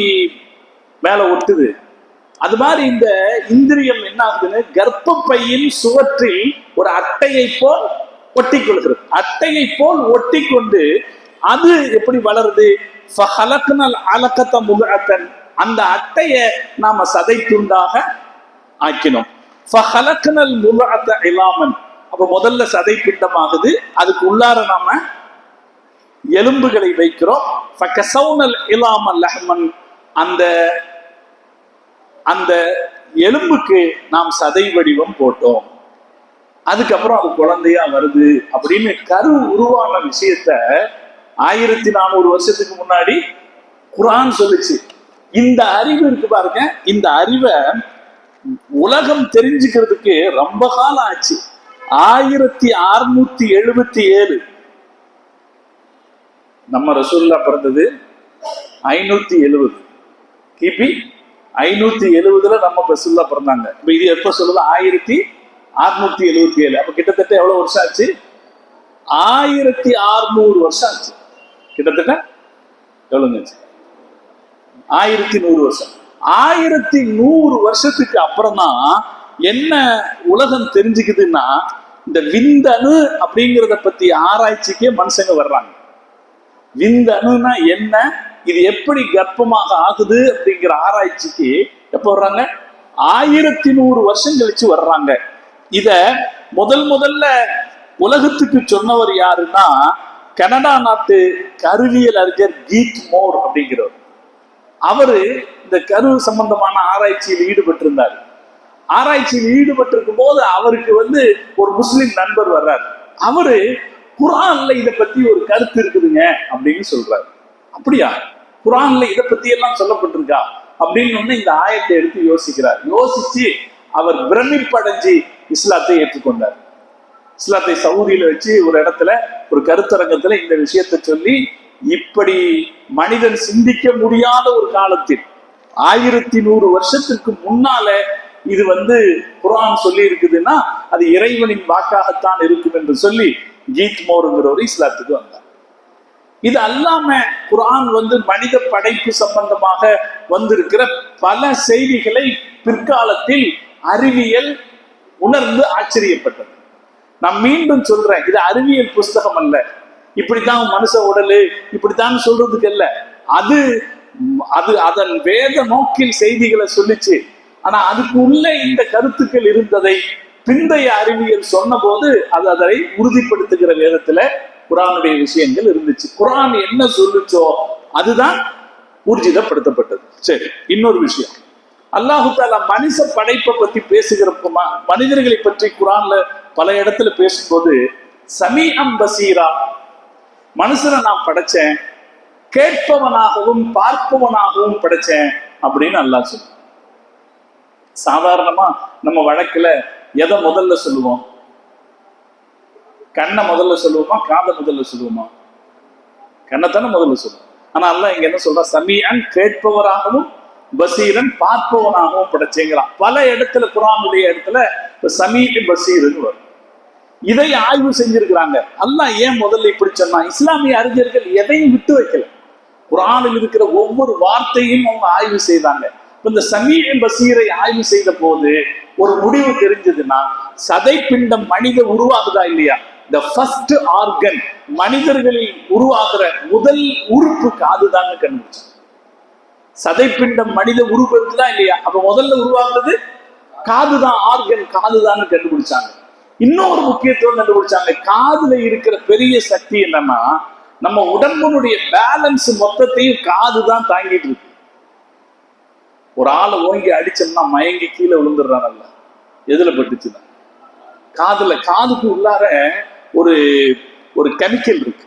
மேல ஒட்டுது அது மாதிரி இந்த இந்திரியம் என்ன ஆகுதுன்னு கர்ப்பப்பையின் சுவற்றில் ஒரு அட்டையை போல் ஒட்டி கொள்கிறது. அட்டையை போல் ஒட்டி கொண்டு அது எப்படி வளருது, அலக்கத்த முகத்தன், அந்த அட்டையை நாம சதை துண்டாக ஆக்கினோம். இலாமன், அப்ப முதல்ல சதை பிண்டமாகுது, அதுக்கு உள்ளார நாம எலும்புகளை வைக்கிறோம். அந்த அந்த எலும்புக்கு நாம் சதை வடிவம் போட்டோம். அதுக்கப்புறம் அது குழந்தையா வருது அப்படின்னு கரு உருவான விஷயத்த 1400 வருஷத்துக்கு முன்னாடி குர்ஆன் சொல்லுச்சு. இந்த அறிவு இருக்கு பாருங்க, இந்த அறிவை உலகம் தெரிஞ்சுக்கிறதுக்கு ரொம்ப காலம் ஆச்சு. 1677 நம்ம ரசூலுல்லாஹ் பிறந்தது 570, கிபி 570 நம்ம ரசூலுல்லாஹ் பிறந்தாங்க. இப்ப இது எப்ப சொல்லுது, 1677. அப்ப கிட்டத்தட்ட எவ்வளவு வருஷம் ஆச்சு, 1600 வருஷம் ஆச்சு. கிட்டத்தட்ட எவ்வளவுங்க ஆச்சு, 1100 வருஷம். 1100 வருஷத்துக்கு அப்புறம் தான் என்ன உலகம் தெரிஞ்சுக்குதுன்னா, இந்த விந்தணு அப்படிங்கிறத பத்தி ஆராய்ச்சிக்கே மனுஷங்க வர்றாங்க. விந்தணுனா என்ன, இது எப்படி கர்ப்பமாக ஆகுது அப்படிங்கிற ஆராய்ச்சிக்கு எப்ப வர்றாங்க, 1100 வருஷம் கழிச்சு வர்றாங்க. இத முதல்ல உலகத்துக்கு சொன்னவர் யாருன்னா, கனடா நாட்டு கருவியல் அறிஞர் கீட் மோர் அப்படிங்கிறவர். அவரு இந்த இந்த கரு சம்பந்தமான ஆராய்ச்சியில் ஈடுபட்டிருந்தார். ஆராய்ச்சியில் ஈடுபட்டிருக்கும் போது அவருக்கு ஒரு முஸ்லிம் நண்பர் வர்றாரு. அவரு குர்ஆன்ல இதை பத்தி ஒரு கருத்து இருக்குதுங்க அப்படின்னு சொல்றாரு. அப்படியா, குர்ஆன்ல இதை பத்தி எல்லாம் சொல்லப்பட்டிருக்கா அப்படின்னு இந்த ஆயத்தை எடுத்து யோசிக்கிறார். யோசிச்சு அவர் பிரமிப்படைஞ்சு இஸ்லாத்தை ஏற்றுக்கொண்டார். இஸ்லாத்தை சவுதியில வச்சு ஒரு இடத்துல ஒரு கருத்தரங்கத்துல இந்த விஷயத்தை சொல்லி, இப்படி மனிதன் சிந்திக்க முடியாத ஒரு காலத்தில் 1100 வருஷத்திற்கு முன்னால இது குர்ஆன் சொல்லி இருக்குதுன்னா அது இறைவனின் வாக்காகத்தான் இருக்கும் என்று சொல்லி கீத் மோருங்கிற ஒரு இஸ்லாத்துக்கு வந்தார். இது அல்லாம குர்ஆன் மனித படைப்பு சம்பந்தமாக வந்திருக்கிற பல செய்திகளை பிற்காலத்தில் அறிவியல் உணர்ந்து ஆச்சரியப்பட்டது. நான் மீண்டும் சொல்றேன், இது அறிவியல் புஸ்தகம் அல்ல, இப்படித்தான் மனுஷ உடலு இப்படித்தான் சொல்றதுக்கு அல்ல. அது அது அதன் வேத நோக்கில் செய்திகளை சொல்லிச்சு. ஆனா அதுக்கு உள்ள இந்த கருத்துக்கள் இருந்ததை பிந்தைய அறிவியல் சொன்ன போது அது அதை உறுதிப்படுத்துகிற வேதத்துல குர்ஆனுடைய விஷயங்கள் இருந்துச்சு. குர்ஆன் என்ன சொல்லுச்சோ அதுதான் ஊர்ஜிதப்படுத்தப்பட்டது. சரி, இன்னொரு விஷயம், அல்லாஹு தஆலா மனுஷ படைப்பை பத்தி பேசுகிறப்ப, மனிதர்களை பற்றி குர்ஆன்ல பல இடத்துல பேசும்போது சமீஅம் பசீரா, மனுஷனை நான் படைச்சேன், கேட்பவனாகவும் பார்ப்பவனாகவும் படைச்சேன் அப்படின்னு அல்லாஹ் சொல்லுவான். சாதாரணமா நம்ம வழக்குல எதை முதல்ல சொல்லுவோம்? கண்ணை முதல்ல சொல்லுவோமா, காதை முதல்ல சொல்லுவோமா? கண்ணைத்தானே முதல்ல சொல்லுவோம். ஆனா அல்லாஹ் இங்க என்ன சொல்றா? சமீஅன், கேட்பவராகவும், பசீரன், பார்ப்பவனாகவும் படைச்சேங்கிறான். பல இடத்துல குர்ஆனுடைய இடத்துல சமீஅ பசீர்னு வரும். இதை ஆய்வு செஞ்சிருக்கிறாங்க. அல்லாஹ் ஏன் முதல்ல இப்படி சொன்னா? இஸ்லாமிய அறிஞர்கள் எதையும் விட்டு வைக்கல. குர்ஆனில் இருக்கிற ஒவ்வொரு வார்த்தையும் அவங்க ஆய்வு செய்தாங்க. இந்த சமீஅ பசீரை ஆய்வு செய்த போது ஒரு முடிவு தெரிஞ்சதுன்னா, சதைப்பிண்டம் மனித உருவாகுதா இல்லையா, த ஃபர்ஸ்ட் ஆர்கன், மனிதர்களில் உருவாகிற முதல் உறுப்பு காதுதான் கண்டுபிடிச்சாங்க. சதைப்பிண்டம் மனித உறுப்பு இருக்குதா இல்லையா, அப்ப முதல்ல உருவாக்குறது காதுதான், ஆர்கன் காதுதான் கண்டுபிடிச்சாங்க. இன்னொரு முக்கியத்துவம் கண்டுபிடிச்சாங்க. காதுல இருக்கிற பெரிய சக்தி என்னன்னா, நம்ம உடம்புடைய பேலன்ஸ் மொத்தத்தையும் காதுதான் தாங்கிட்டு இருக்கு. ஒரு ஆளை ஓங்கி அடிச்சோம்னா மயங்கி கீழே விழுந்துடுறாங்கல்ல, எதுல பட்டுச்சுதான்? காதுல. காதுக்கு உள்ளார ஒரு ஒரு கெமிக்கல் இருக்கு,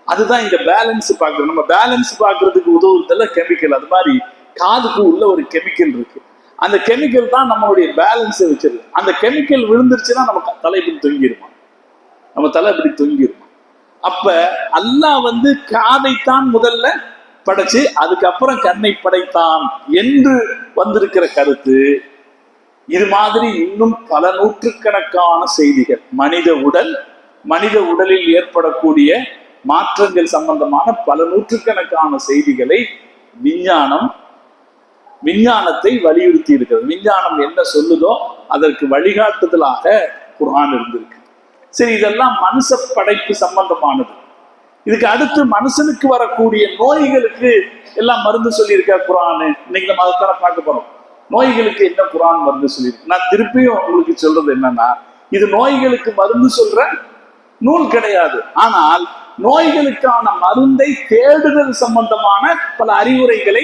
அதுதான் இந்த பேலன்ஸ் பார்க்கறது. நம்ம பேலன்ஸ் பார்க்கறதுக்கு உதவுறதுல கெமிக்கல், அது மாதிரி காதுக்கு உள்ள ஒரு கெமிக்கல் இருக்கு. அந்த கெமிக்கல் தான் நம்மளுடைய பேலன்ஸை வச்சிருக்கு. அந்த கெமிக்கல் விழுந்துருச்சுன்னா நம்ம தலை இப்படி தொங்கிருமா, நம்ம தலை இப்படி தொங்கிருமா. அப்ப அல்லாஹ் காதைத்தான் முதல்ல படைச்சு அதுக்கப்புறம் கண்ணை படைத்தான் என்று வந்திருக்கிற கருத்து. இது மாதிரி இன்னும் பல நூற்றுக்கணக்கான செய்திகள், மனித உடலில் ஏற்படக்கூடிய மாற்றங்கள் சம்பந்தமான பல நூற்றுக்கணக்கான செய்திகளை விஞ்ஞானத்தை வலியுறுத்தி இருக்கிறது. விஞ்ஞானம் என்ன சொல்லுதோ அதற்கு வழிகாட்டுதலாக குர்ஆன் இருந்திருக்கு. சரி, இதெல்லாம் மனுஷ படைப்பு சம்பந்தமானது. இதுக்கு அடுத்து மனுஷனுக்கு வரக்கூடிய நோய்களுக்கு எல்லாம் மருந்து சொல்லியிருக்க குர்ஆன். இன்னைக்கு நம்ம அதைத்தானே பார்க்க போறோம். நோய்களுக்கு என்ன குர்ஆன் மருந்து சொல்லியிருக்கு? நான் திருப்பியும் உங்களுக்கு சொல்றது என்னன்னா, இது நோய்களுக்கு மருந்து சொல்ற நூல் கிடையாது. ஆனால் நோய்களுக்கான மருந்தை தேடுதல் சம்பந்தமான பல அறிவுரைகளை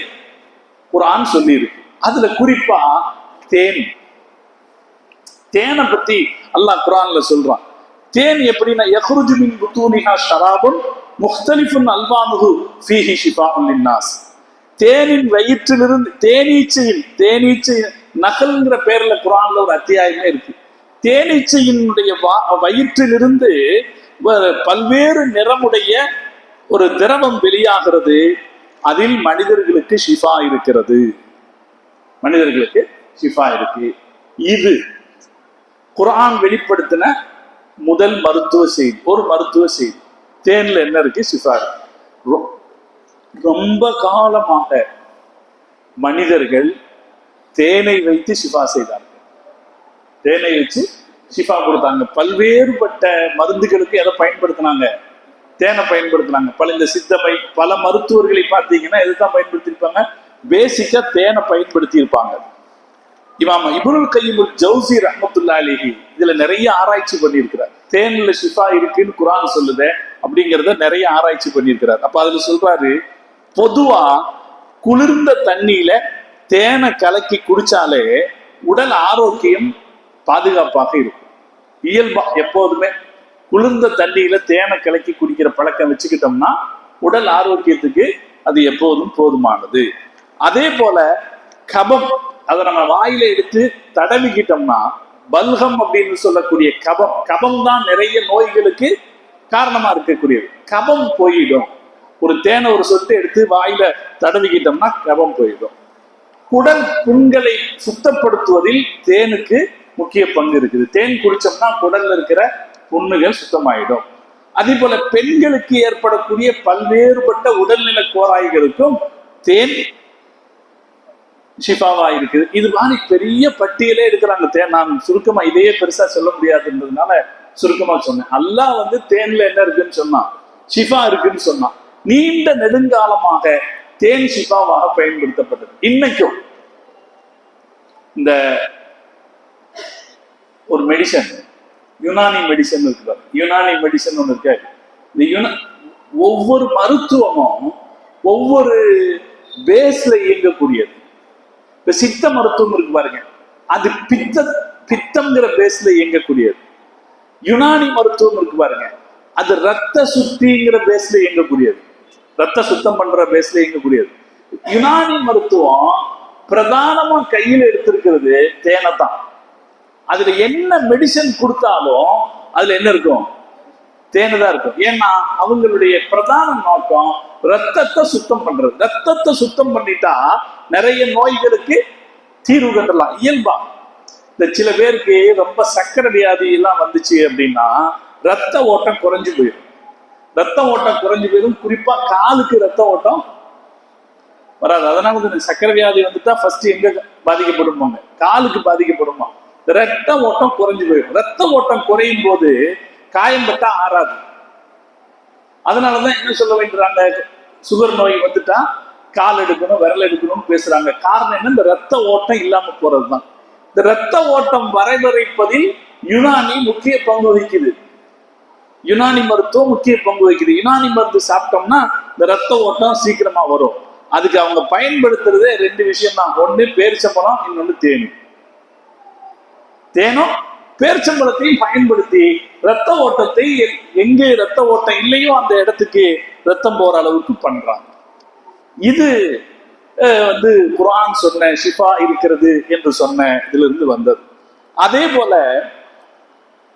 குர்ஆன் சொல்லியிருக்கு. அதுல குறிப்பா தேனை பத்தி அல்லாஹ் குர்ஆன்ல சொல்றான். தேன் எப்படின்னா, யஹ்ருஜு மின் புத்தூனிஹா ஷராபுன் முக்தலிஃபுன் அல்வானுஹு ஃபீஹி ஷிஃபாஉன் லின்னாஸ். தேனின் வயிற்றிலிருந்து தேனீச்சையின் நகல்ங்கிற பேர்ல குர்ஆன்ல ஒரு அத்தியாயமே இருக்கு. தேனீச்சையினுடைய வயிற்றிலிருந்து பல்வேறு நிறமுடைய ஒரு திரவம் வெளியாகிறது. அதில் மனிதர்களுக்கு ஷிஃபா இருக்கிறது, மனிதர்களுக்கு ஷிஃபா இருக்கு. இது குர்ஆன் வெளிப்படுத்தின முதல் மருத்துவ செய்தி, ஒரு மருத்துவ செய்தி. தேன்ல என்ன இருக்கு? ஷிஃபா இருக்கு. ரொம்ப காலமாக மனிதர்கள் தேனை வைத்து ஷிஃபா செய்தார்கள். தேனை வச்சு ஷிஃபா கொடுத்தாங்க. பல்வேறுபட்ட மருந்துகளுக்கு எதை பயன்படுத்தினாங்க? தேனை பயன்படுத்தினாங்க. இந்த சித்தமை பல மருத்துவர்களை பார்த்தீங்கன்னா எதுதான் பயன்படுத்தியிருப்பாங்க? பேசிக்கா தேனை பயன்படுத்தி இருப்பாங்க. இமாம் இப்னுல் கய்யிமுல் ஜௌஸி ரஹ்மத்துல்லாஹி அலைஹி இதுல நிறைய ஆராய்ச்சி பண்ணியிருக்கிறார். தேன்ல ஷிஃபா இருக்குன்னு குர்ஆன் சொல்லுது அப்படிங்கிறத நிறைய ஆராய்ச்சி பண்ணியிருக்கிறார். அப்ப அதுல சொல்றாரு, பொதுவா குளிர்ந்த தண்ணியில தேனை கலக்கி குடிச்சாலே உடல் ஆரோக்கியம் பாதுகாப்பாக இருக்கும். இயல்பா எப்போதுமே குளிர்ந்த தண்ணியில தேனை கலக்கி குடிக்கிற பழக்கம் வச்சுக்கிட்டோம்னா உடல் ஆரோக்கியத்துக்கு அது எப்போதும் போதுமானது. அதே போல கபம், அதை நம்ம வாயில எடுத்து தடவிக்கிட்டோம்னா பல்கம் அப்படின்னு சொல்லக்கூடிய கபம் தான் நிறைய நோய்களுக்கு காரணமா இருக்கக்கூடியது. கபம் போயிடும். ஒரு தேனை ஒரு சொட்டு எடுத்து வாயில தடவிக்கிட்டோம்னா கபம் போயிடும். குடல் புண்களை சுத்தப்படுத்துவதில் தேனுக்கு முக்கிய பங்கு இருக்குது. தேன் குடிச்சோம்னா குடல்ல இருக்கிற புண்ணுகள் சுத்தமாயிடும். அதே போல பெண்களுக்கு ஏற்படக்கூடிய பல்வேறுபட்ட உடல்நல கோளாறுகளுக்கும் தேன் ஷிஃபாவா இருக்குது. இது மாதிரி பெரிய பட்டியலே எடுக்கிறாங்க தேன். நான் சுருக்கமா இதையே பெருசா சொல்ல முடியாதுன்றதுனால சுருக்கமா சொன்னேன். அல்லாஹ் தேன்ல என்ன இருக்குன்னு சொன்னான், ஷிஃபா இருக்குன்னு சொன்னான். நீண்ட நெடுங்காலமாக தேன் ஷிஃபாவாக பயன்படுத்தப்பட்டது. இன்னைக்கும் இந்த ஒரு மெடிசன், யுனானி மெடிசன் இருக்கு. யுனானி மெடிசன் ஒன்று இருக்கு. இந்த ஒவ்வொரு மருத்துவமும் ஒவ்வொரு பேஸ்ல இயங்கக்கூடியது. இப்ப சித்த மருத்துவம் இருக்கு பாருங்க, அது பித்தம்ங்கிற பேஸ்ல இயங்கக்கூடியது. யுனானி மருத்துவம் இருக்கு பாருங்க, அது ரத்த சுத்திங்கிற பேஸ்ல இயங்கக்கூடியது, ரத்த சுத்தம் பண்ற பேஸ்ல இயங்கக்கூடியது. யுனானி மருத்துவம் பிரதானமா கையில் எடுத்திருக்கிறது தேனை தான். அதுல என்ன மெடிசன் கொடுத்தாலும் அதுல என்ன இருக்கும், தேனை தான் இருக்கும். ஏன்னா அவங்களுடைய பிரதான நோக்கம் ரத்தத்தை சுத்தம் பண்றது. ரத்தத்தை சுத்தம் பண்ணிட்டா நிறைய நோய்களுக்கு தீர்வு கண்டலாம் இயல்பா. இந்த சில பேருக்கு ரொம்ப சக்கரை வியாதி எல்லாம் வந்துச்சு அப்படின்னா ரத்த ஓட்டம் குறைஞ்சு போயிடும். ரத்த ஓட்டம் குறைஞ்சு போயிடும். குறிப்பா காலுக்கு ரத்த ஓட்டம் வராது. அதனால சக்கரை வியாதி வந்துட்டா ஃபர்ஸ்ட் எங்க பாதிக்கப்படுவாங்க, காலுக்கு பாதிக்கப்படுமா. ரத்த ஓட்டம் குறைஞ்சு போயிடும். ரத்த ஓட்டம் குறையும் போது காயம் பட்டா ஆறாது. அதனாலதான் என்ன சொல்ல வேண்டியறாங்க, சுகர் நோய் வந்துட்டா கால் எடுக்கணும் விரல் எடுக்கணும்னு பேசுறாங்க. காரணம் என்ன, இந்த ரத்த ஓட்டம் இல்லாம போறதுதான். இந்த ரத்த ஓட்டம் வரைவரைப்பதில் யுனானி முக்கிய பங்கு வகிக்குது. யுனானி மருத்துவம் முக்கிய பங்கு வகிக்குது. யுனானி மருந்து சாப்பிட்டோம்னா இந்த ரத்த ஓட்டம் சீக்கிரமா வரும். அதுக்கு அவங்க பயன்படுத்துறதே ரெண்டு விஷயம் தான். ஒண்ணு பேரிச்சம்பழம், இன்னொன்னு தேனும். தேனும் பேரிச்சம்பழத்தையும் பயன்படுத்தி ரத்த ஓட்டத்தை எங்கே ரத்த ஓட்டம் இல்லையோ அந்த இடத்துக்கு ரத்தம் போற அளவுக்கு பண்றாங்க. இது குர்ஆன் சொன்ன ஷிஃபா இருக்கிறது என்று சொன்ன இதுல இருந்து வந்தது. அதே போல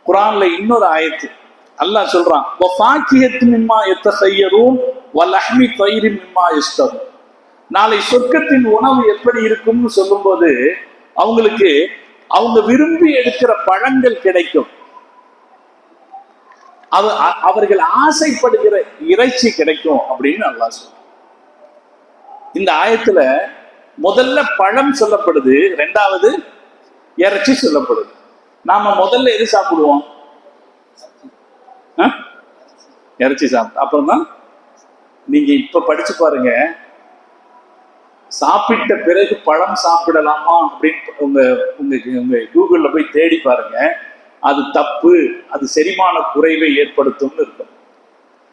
குர்ஆன்ல இன்னொரு ஆயத்து அல்லாஹ் சொல்றான், நாளை சொர்க்கத்தின் உணவு எப்படி இருக்கும்னு சொல்லும் போது அவங்களுக்கு அவங்க விரும்பி எடுக்கிற பழங்கள் கிடைக்கும். அவர்கள் ஆசைப்படுகிற இறைச்சி கிடைக்கும் அப்படின்னு அல்லாஹ் சொல்றான். இந்த ஆயத்துல முதல்ல பழம் சொல்லப்படுது, ரெண்டாவது இறைச்சி சொல்லப்படுது. நாம முதல்ல எது சாப்பிடுவோம், இறைச்சி சாப்பிட்டு அப்புறம் தான். நீங்க இப்ப படிச்சு பாருங்க, சாப்பிட்ட பிறகு பழம் சாப்பிடலாமா அப்படின்னு உங்க கூகுள்ல போய் தேடி பாருங்க. அது தப்பு, அது செரிமான குறைவை ஏற்படுத்தும்னு இருக்கும்.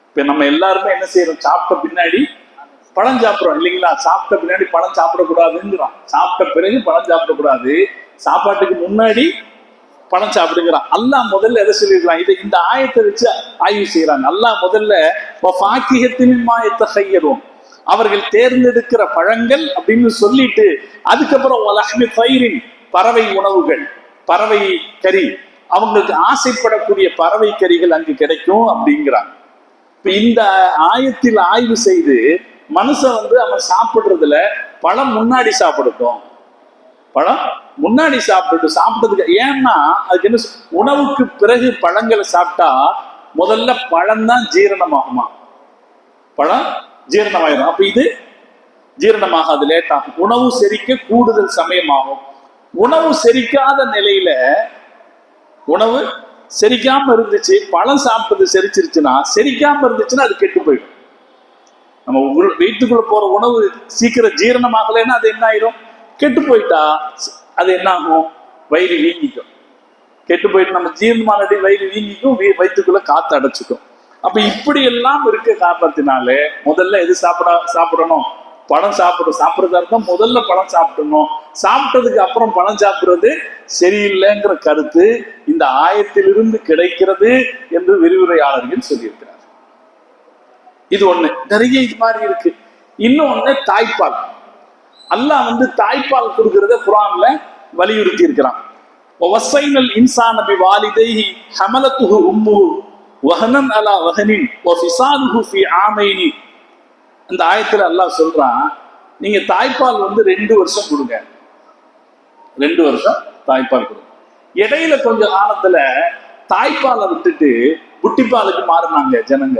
இப்ப நம்ம எல்லாருமே என்ன செய்யறோம், சாப்பிட்ட பின்னாடி பழம் சாப்பிடுறோம் இல்லைங்களா? சாப்பிட்ட பின்னாடி பழம் சாப்பிடக்கூடாதுங்கிறான். சாப்பிட்ட பிறகு பழம் சாப்பிடக்கூடாது, சாப்பாட்டுக்கு முன்னாடி பழம் சாப்பிடுங்கிறான். அல்லாஹ் முதல்ல எதை சொல்லிருக்கலாம், இதை இந்த ஆயத்தை வச்சு ஆய்வு செய்யறாங்க. அல்லாஹ் முதல்ல அவர்கள் தேர்ந்தெடுக்கிற பழங்கள் அப்படின்னு சொல்லிட்டு அதுக்கப்புறம் பறவை உணவுகள், பறவை கறி, அவங்களுக்கு ஆசைப்படக்கூடிய பறவை கறிகள் அங்கு கிடைக்கும் அப்படிங்கிறாங்க. இப்ப இந்த ஆயத்தில் ஆய்வு செய்து மனுஷன் அவன் சாப்பிடுறதுல பழம் முன்னாடி சாப்பிடட்டும், பழம் முன்னாடி சாப்பிட்டதுக்கு. ஏன்னா அதுக்கு என்ன, உணவுக்கு பிறகு பழங்களை சாப்பிட்டா முதல்ல பழம் தான் ஜீரணமாகுமா, பழம் ஜீரணமாயிடும். அப்ப இது ஜீரணமாகாது, லேட் ஆகும். உணவு செரிக்க கூடுதல் சமயமாகும். உணவு செரிக்காத நிலையில, உணவு செரிக்காம இருந்துச்சு, பழம் சாப்பிட்டது செரிச்சிருச்சுன்னா, செரிக்காம இருந்துச்சுன்னா அது கெட்டு போயிடும். நம்ம வீட்டுக்குள்ள போற உணவு சீக்கிரம் ஜீரணமாகலைன்னா அது என்ன ஆயிடும், கெட்டு போயிட்டா அது என்ன ஆகும், வயிறு வீங்கிக்கும். கெட்டு போயிட்டு நம்ம ஜீரணமானடி வயிறு வீங்கிக்கும், வயிற்றுக்குள்ள காத்து அடைச்சிக்கும். அப்ப இப்படி எல்லாம் இருக்க காரணத்தினாலே முதல்ல எது சாப்பிடணும், பழம் சாப்பிட்றதா இருந்தா முதல்ல பழம் சாப்பிடணும், சாப்பிட்டதுக்கு அப்புறம் பழம் சாப்பிடுறது சரியில்லைங்கிற கருத்து இந்த ஆயத்திலிருந்து கிடைக்கிறது என்று விரிவுரையாளர்கள் சொல்லியிருக்கிறார். இது ஒண்ணு. நிறைய இது மாதிரி இருக்கு. இன்னொன்னு தாய்ப்பால். அல்லாஹ் தாய்ப்பால் கொடுக்கறத குர்ஆன்ல வலியுறுத்தி இருக்கிறான். வஸைனல் இன்சான பிவாலிதைஹி ஹமலத்துஹு உம்முஹு வஹனன் அலா வஹனின் வஃபிசாலுஹு ஃபீ ஆமைனி. அந்த ஆயத்துல அல்லாஹ் சொல்றான், நீங்க தாய்ப்பால் 2 வருஷம் கொடுங்க, 2 வருஷம் தாய்ப்பால் கொடுங்க. இடையில கொஞ்ச காலத்துல தாய்ப்பாலை விட்டுட்டு புட்டிப்பாலுக்கு மாறினாங்க ஜனங்க.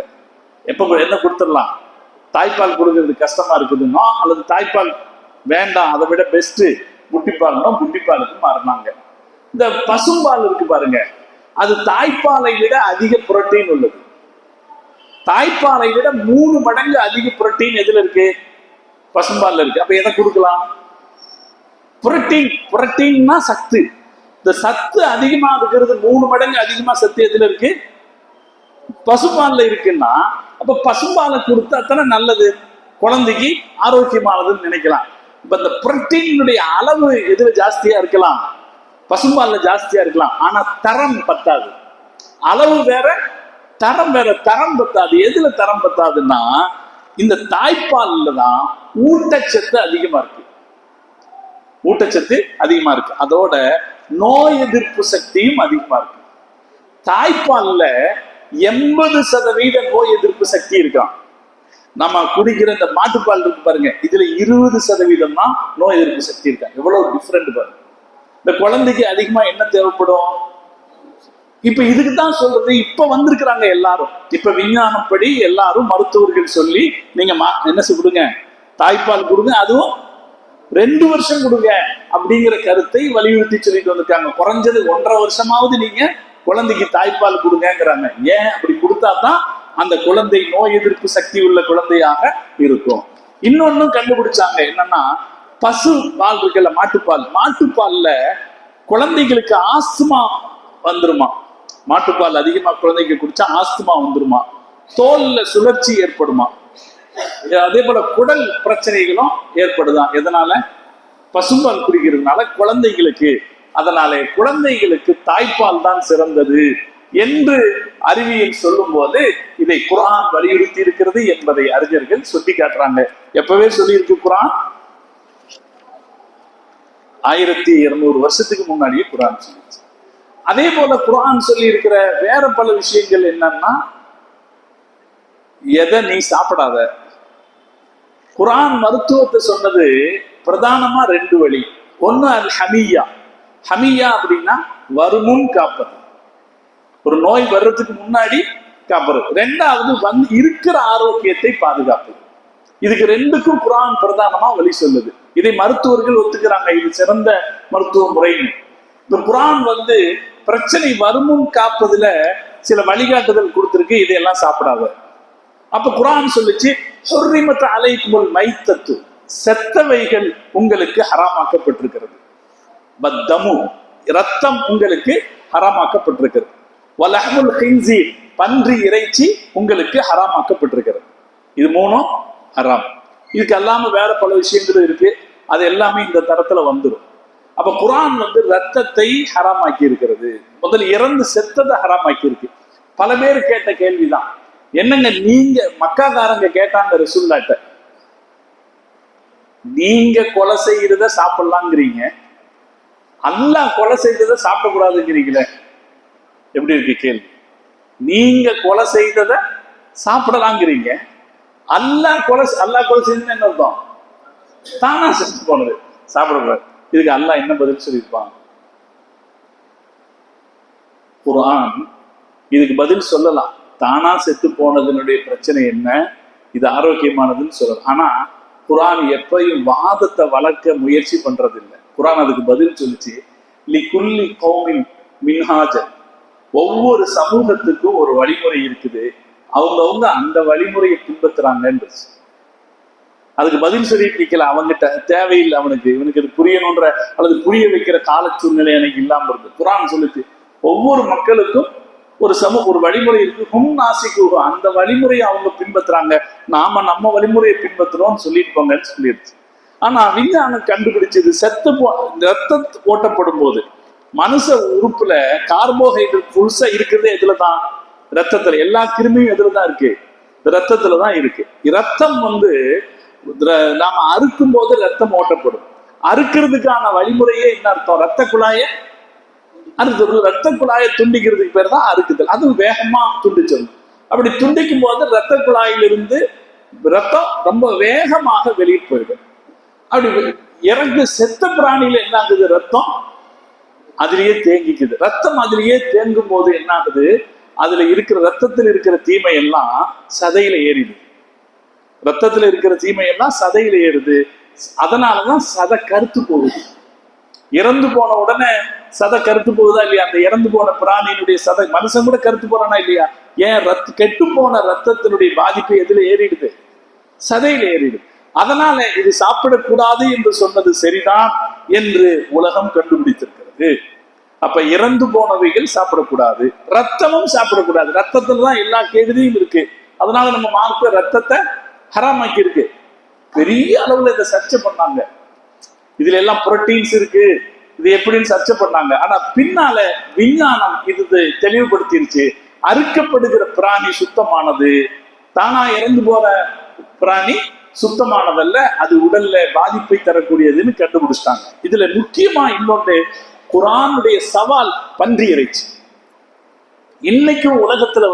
எப்ப என்ன கொடுத்துடலாம், தாய்ப்பால் கொடுக்கறது கஷ்டமா இருக்குதுன்னா அல்லது தாய்ப்பால் வேண்டாம், அதை விட பெஸ்ட் புட்டிப்பால்னா புட்டிப்பாலுக்கு மாறினாங்க. இந்த பசும்பால் இருக்கு பாருங்க, அது தாய்ப்பாலை விட அதிக புரோட்டீன் உள்ளது. தாய்ப்பாலை விட 3 மடங்கு அதிக புரோட்டீன் எதுல இருக்கு? பசும்பால்ல இருக்கு. அப்ப எதை கொடுக்கலாம்? புரோட்டீன். புரோட்டீன்னா சத்து. இந்த சத்து அதிகமா இருக்கிறது 3 மடங்கு அதிகமா சத்து எதுல இருக்கு? பசும்பால்ல இருக்குன்னா அப்ப பசும்பாலை கொடுத்தா தானே நல்லது, குழந்தைக்கு ஆரோக்கியமானதுன்னு நினைக்கலாம். இப்ப இந்த புரோட்டீனுடைய அளவு எதுல ஜாஸ்தியா இருக்கலாம்? பசும்பால்ல ஜாஸ்தியா இருக்கலாம். ஆனா தரம் பத்தாது. அளவு வேற, தரம் வேற. தரம் பத்தாது. எதுல தரம் பத்தாதுன்னா இந்த தாய்ப்பால்ல தான் ஊட்டச்சத்து அதிகமா இருக்கு. ஊட்டச்சத்து அதிகமா இருக்கு. அதோட நோய் எதிர்ப்பு சக்தியும் அதிகமா இருக்கு. தாய்ப்பால்ல 80% நோய் எதிர்ப்பு சக்தி இருக்கான். நம்ம குடிக்கிற இந்த மாட்டுப்பால் இருக்கு பாருங்க, இதுல 20% தான் நோய் எதிர்ப்பு சக்தி இருக்கா. எவ்வளவு டிஃபரெண்ட் பாருங்க. இந்த குழந்தைக்கு அதிகமா என்ன தேவைப்படும்? இப்ப இதுக்குதான் சொல்றது. இப்ப வந்திருக்கிறாங்க எல்லாரும். இப்ப விஞ்ஞானப்படி எல்லாரும் மருத்துவர்கள் சொல்லி நீங்க என்ன கொடுங்க, தாய்ப்பால் கொடுங்க, அதுவும் 2 வருஷம் கொடுங்க அப்படிங்கிற கருத்தை வலியுறுத்தி சொல்லிட்டு வந்திருக்காங்க. குறைஞ்சது 1.5 வருஷமாவது நீங்க குழந்தைக்கு தாய்ப்பால் கொடுங்கிறாங்க. ஏன் அப்படி கொடுத்தா தான் அந்த குழந்தை நோய் எதிர்ப்பு சக்தி உள்ள குழந்தையாக இருக்கும். இன்னொன்னும் கண்டுபிடிச்சாங்க. என்னன்னா பசு பால் இருக்குல்ல, மாட்டுப்பால், மாட்டுப்பால்ல குழந்தைகளுக்கு ஆஸ்துமா வந்துருமா. மாட்டுப்பால் அதிகமா குழந்தைக்கு குடிச்சா ஆஸ்துமா வந்துருமா, தோல்ல சுழற்சி ஏற்படுமா, அதே போல குடல் பிரச்சனைகளும் ஏற்படுதான். எதனால? பசும்பால் குடிக்கிறதுனால குழந்தைகளுக்கு. அதனாலே குழந்தைகளுக்கு தாய்ப்பால் தான் சிறந்தது என்று அறிவியல் சொல்லும் போது இதை குர்ஆன் வலியுறுத்தி இருக்கிறது என்பதை அறிஞர்கள் சுட்டி காட்டுறாங்க. எப்பவே சொல்லி இருக்கு குர்ஆன். 1200 வருஷத்துக்கு முன்னாடியே குர்ஆன் சொல்லிச்சு. அதே போல குர்ஆன் சொல்லி இருக்கிற வேற பல விஷயங்கள் என்னன்னா, எதை நீ சாப்பிடாத. குர்ஆன் மருத்துவத்தை சொன்னது பிரதானமா 2 வழி. ஒன்னு அல் ஹமியா. ஹமியா அப்படின்னா வருமுன் காப்பது, ஒரு நோய் வர்றதுக்கு முன்னாடி காப்பது. 2வது இருக்கிற ஆரோக்கியத்தை பாதுகாப்பது. இதுக்கு 2க்கும் குர்ஆன் பிரதானமா வழி சொல்லுது. இதை மருத்துவர்கள் ஒத்துக்கிறாங்க, இது சிறந்த மருத்துவ முறைன்னு. இந்த குர்ஆன் பிரச்சனை வருமுன் காப்பதுல சில வழிகாட்டுதல் கொடுத்திருக்கு, இதையெல்லாம் சாப்பிடாத. அப்ப குர்ஆன் சொல்லுச்சு, ஹுர்ரிமத் அலைக்குமுல் மைத்தத்து, செத்தவைகள் உங்களுக்கு ஹராமாக்கப்பட்டிருக்கிறது. பத்தமு, ரத்தம் உங்களுக்கு ஹராமாக்கப்பட்டிருக்கிறது. வலஹ்முல் ஹின்ஸீர், பன்றி இறைச்சி உங்களுக்கு ஹராமாக்கப்பட்டிருக்கிறது. இது 3ம் ஹராம். இதுக்கு அல்லாம வேற பல விஷயங்களும் இருக்கு. அது எல்லாமே இந்த தரத்துல வந்துடும். அப்ப குர்ஆன் ரத்தத்தை ஹராமாக்கி இருக்கிறது. முதல்ல இறந்து செத்ததை ஹராமாக்கி இருக்கு. பல பேர் கேட்ட கேள்விதான், என்னங்க நீங்க மக்காக்காரங்க கேட்டாங்க ரசூலுல்லாஹ்ட்ட, நீங்க கொலை செய்யறத சாப்பிடலாங்கிறீங்க, அல்லாஹ் கொலை செய்ததை சாப்பிடக்கூடாதுங்கிறீங்களே, எப்படி இருக்கு கேள்வி? நீங்க கொலை செய்ததை சாப்பிடலாங்கிறீங்க, அல்லாஹ் கொலை செய்ததுன்னு என்ன அர்த்தம்? தானா செத்து போனது சாப்பிடக்கூடாது. இதுக்கு அல்லாஹ் என்ன பதில் சொல்லியிருப்பாங்க? குர்ஆன் இதுக்கு பதில் சொல்லலாம். தானா செத்து போனதனுடைய பிரச்சனை என்ன, இது ஆரோக்கியமானதுன்னு சொல்லலாம். ஆனா குர்ஆன் எப்பயும் வாதத்தை வளர்க்க முயற்சி பண்றது இல்லை. குர்ஆன் அதுக்கு பதில் சொல்லிச்சு, லிகுல்லி கௌமின் மின்ஹாஜன், ஒவ்வொரு சமூகத்துக்கும் ஒரு வழிமுறை இருக்குது, அவங்கவுங்க அந்த வழிமுறையை பின்பற்றுறாங்கன்னு. அதுக்கு பதில் சொல்லிட்டு நிக்கல. அவங்கிட்ட தேவையில்லை, இவனுக்கு அது புரியணுன்ற அல்லது புரிய வைக்கிற கால சூழ்நிலை எனக்கு இல்லாம இருக்கு. குர்ஆன் சொல்லுச்சு, ஒவ்வொரு மக்களுக்கும் ஒரு வழிமுறை இருக்கு. ஹும் நாசிக்கு, அந்த வழிமுறையை அவங்க பின்பற்றுறாங்க, நாம நம்ம வழிமுறையை பின்பற்றுறோம்னு சொல்லிட்டு போங்கன்னு சொல்லிடுச்சு. ஆனா விஞ்ஞானம் கண்டுபிடிச்சது ரத்தம் ஓட்டப்படும் போது மனுஷ உறுப்புல கார்போஹைட்ரேட் புதுசா இருக்கிறதே எதுலதான்? ரத்தத்துல. எல்லா கிருமியும் எதுலதான் இருக்கு? ரத்தத்துலதான் இருக்கு. ரத்தம் நாம அறுக்கும் போது ரத்தம் ஓட்டப்படும். அறுக்கிறதுக்கான வழிமுறையே என்ன அர்த்தம்? ரத்த குழாயை அறுக்கிறது. ரத்த குழாயை துண்டிக்கிறதுக்கு பேர் தான் அறுக்குதல். அதுவும் வேகமா துண்டிச்சிடும். அப்படி துண்டிக்கும் போது ரத்த குழாயிலிருந்து ரத்தம் ரொம்ப வேகமாக வெளியே போயிடும். அப்படி இறங்கு செத்த பிராணியில என்ன ஆகுது? ரத்தம் அதுலயே தேங்கிக்குது. ரத்தம் அதுலயே தேங்கும் போது என்ன ஆகுது? அதுல இருக்கிற ரத்தத்தில் இருக்கிற தீமை எல்லாம் சதையில ஏறிடுது. ரத்தத்துல இருக்கிற தீமை எல்லாம் சதையில ஏறுது. அதனாலதான் சதை கருத்து போகுது. இறந்து போன உடனே சதை கருத்து போகுதா இல்லையா? அந்த இறந்து போன பிராணியினுடைய சதை, மனுஷன் கூட கருத்து போறானா இல்லையா? ஏன்? கெட்டு போன ரத்தத்தினுடைய பாதிப்பு எதுல ஏறிடுது? சதையில ஏறிடுது. அதனால இது சாப்பிடக்கூடாது என்று சொன்னது சரிதான் என்று உலகம் கண்டுபிடித்திருக்கிறது. அப்ப இறந்து போனவைகள் சாப்பிடக்கூடாது, ரத்தமும் சாப்பிடக்கூடாது. ரத்தத்துலதான் எல்லா கேடுதியும் இருக்கு. அதனால நம்ம மார்க்க ரத்தத்தை ஹராமாக்கி இருக்கு. பெரிய அளவுல இதை சர்ச்சை பண்ணாங்க. இதுல எல்லாம் புரோட்டீன்ஸ் இருக்கு, இது எப்படின்னு சர்ச்சை பண்ணாங்க. ஆனா பின்னால விஞ்ஞானம் இது தெளிவுபடுத்திருச்சு. அறுக்கப்படுகிற பிராணி சுத்தமானது, தானா இறந்து போற பிராணி சுத்தமானதல்ல, அது உடல்ல பாதிப்பை தரக்கூடியதுன்னு கண்டுபிடிச்சிட்டாங்க. இதுல முக்கியமா இன்னொன்று, குர்ஆனுடைய சவால் பன்றி இறைச்சி. இன்னைக்கும் உலகத்துல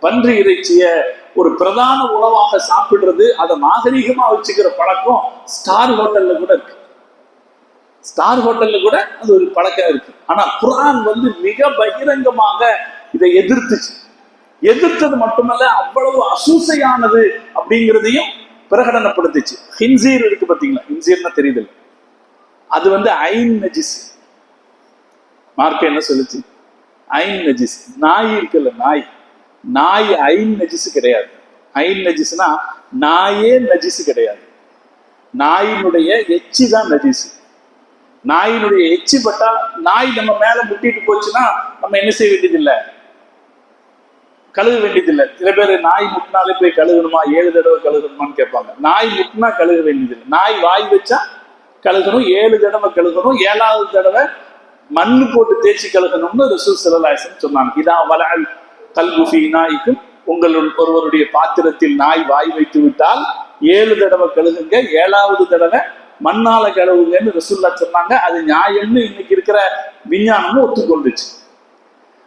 பன்றி இறைச்சிய ஒரு பிரதான உணவாக சாப்பிடுறது, அதை நாகரீகமா வச்சுக்கிற பழக்கம் ஸ்டார் ஹோட்டல்ல கூட இருக்கு. ஸ்டார் ஹோட்டல்ல கூட அது ஒரு பழக்கம் இருக்கு. ஆனா குர்ஆன் மிக பகிரங்கமாக இதை எதிர்த்துச்சு. எதிர்த்தது மட்டுமல்ல, அவ்வளவு அசூசையானது அப்படிங்கிறதையும் பிரகடனப்படுத்துச்சு. ஹின்சீர் இருக்கு பாத்தீங்களா? ஹின்சீர்னா தெரியுது, அது ஐன் நஜிஸ். மார்க்க என்ன சொல்லுச்சு? ஐன் நஜிஸ். நாய் இருக்குல்ல, நாய் ஐன் நஜிஸ் கிடையாது. ஐன் நஜிஸ்னா நாயே நஜிஸ் கிடையாது. நாயினுடைய எச்சி தான் நஜிஸ். நாயினுடைய எச்சி பட்டா, நாய் நம்ம மேல முட்டிட்டு போச்சுன்னா நம்ம என்ன செய்ய வேண்டியதில்லை? கழுக வேண்டியதில்லை. சில பேர் நாய் முட்டினாலே போய் கழுகணுமா, 7 தடவை கழுகணுமான்னு கேட்பாங்க. நாய் முட்டினா கழுக வேண்டியதில்லை. நாய் வாய் வச்சா கழுகணும், 7 தடவை கழுகணும். 7வது தடவை மண்ணு போட்டு தேய்ச்சி கழுகணும்னு ரசூல் ஸல்லல்லாஹு அலைஹி வஸல்லம் சொன்னாங்க. இதா வலஅல் கல்பு ஃபீ நாயிக்கும், ஒருவருடைய பாத்திரத்தில் நாய் வாய் வைத்து விட்டால் 7 தடவை கழுகுங்க, 7வது தடவை மண்ணால கழுவுங்கன்னு ரசூல்லா சொன்னாங்க. அது நியாயம்னு இன்னைக்கு இருக்கிற விஞ்ஞானமும் ஒத்துக்கொண்டுச்சு.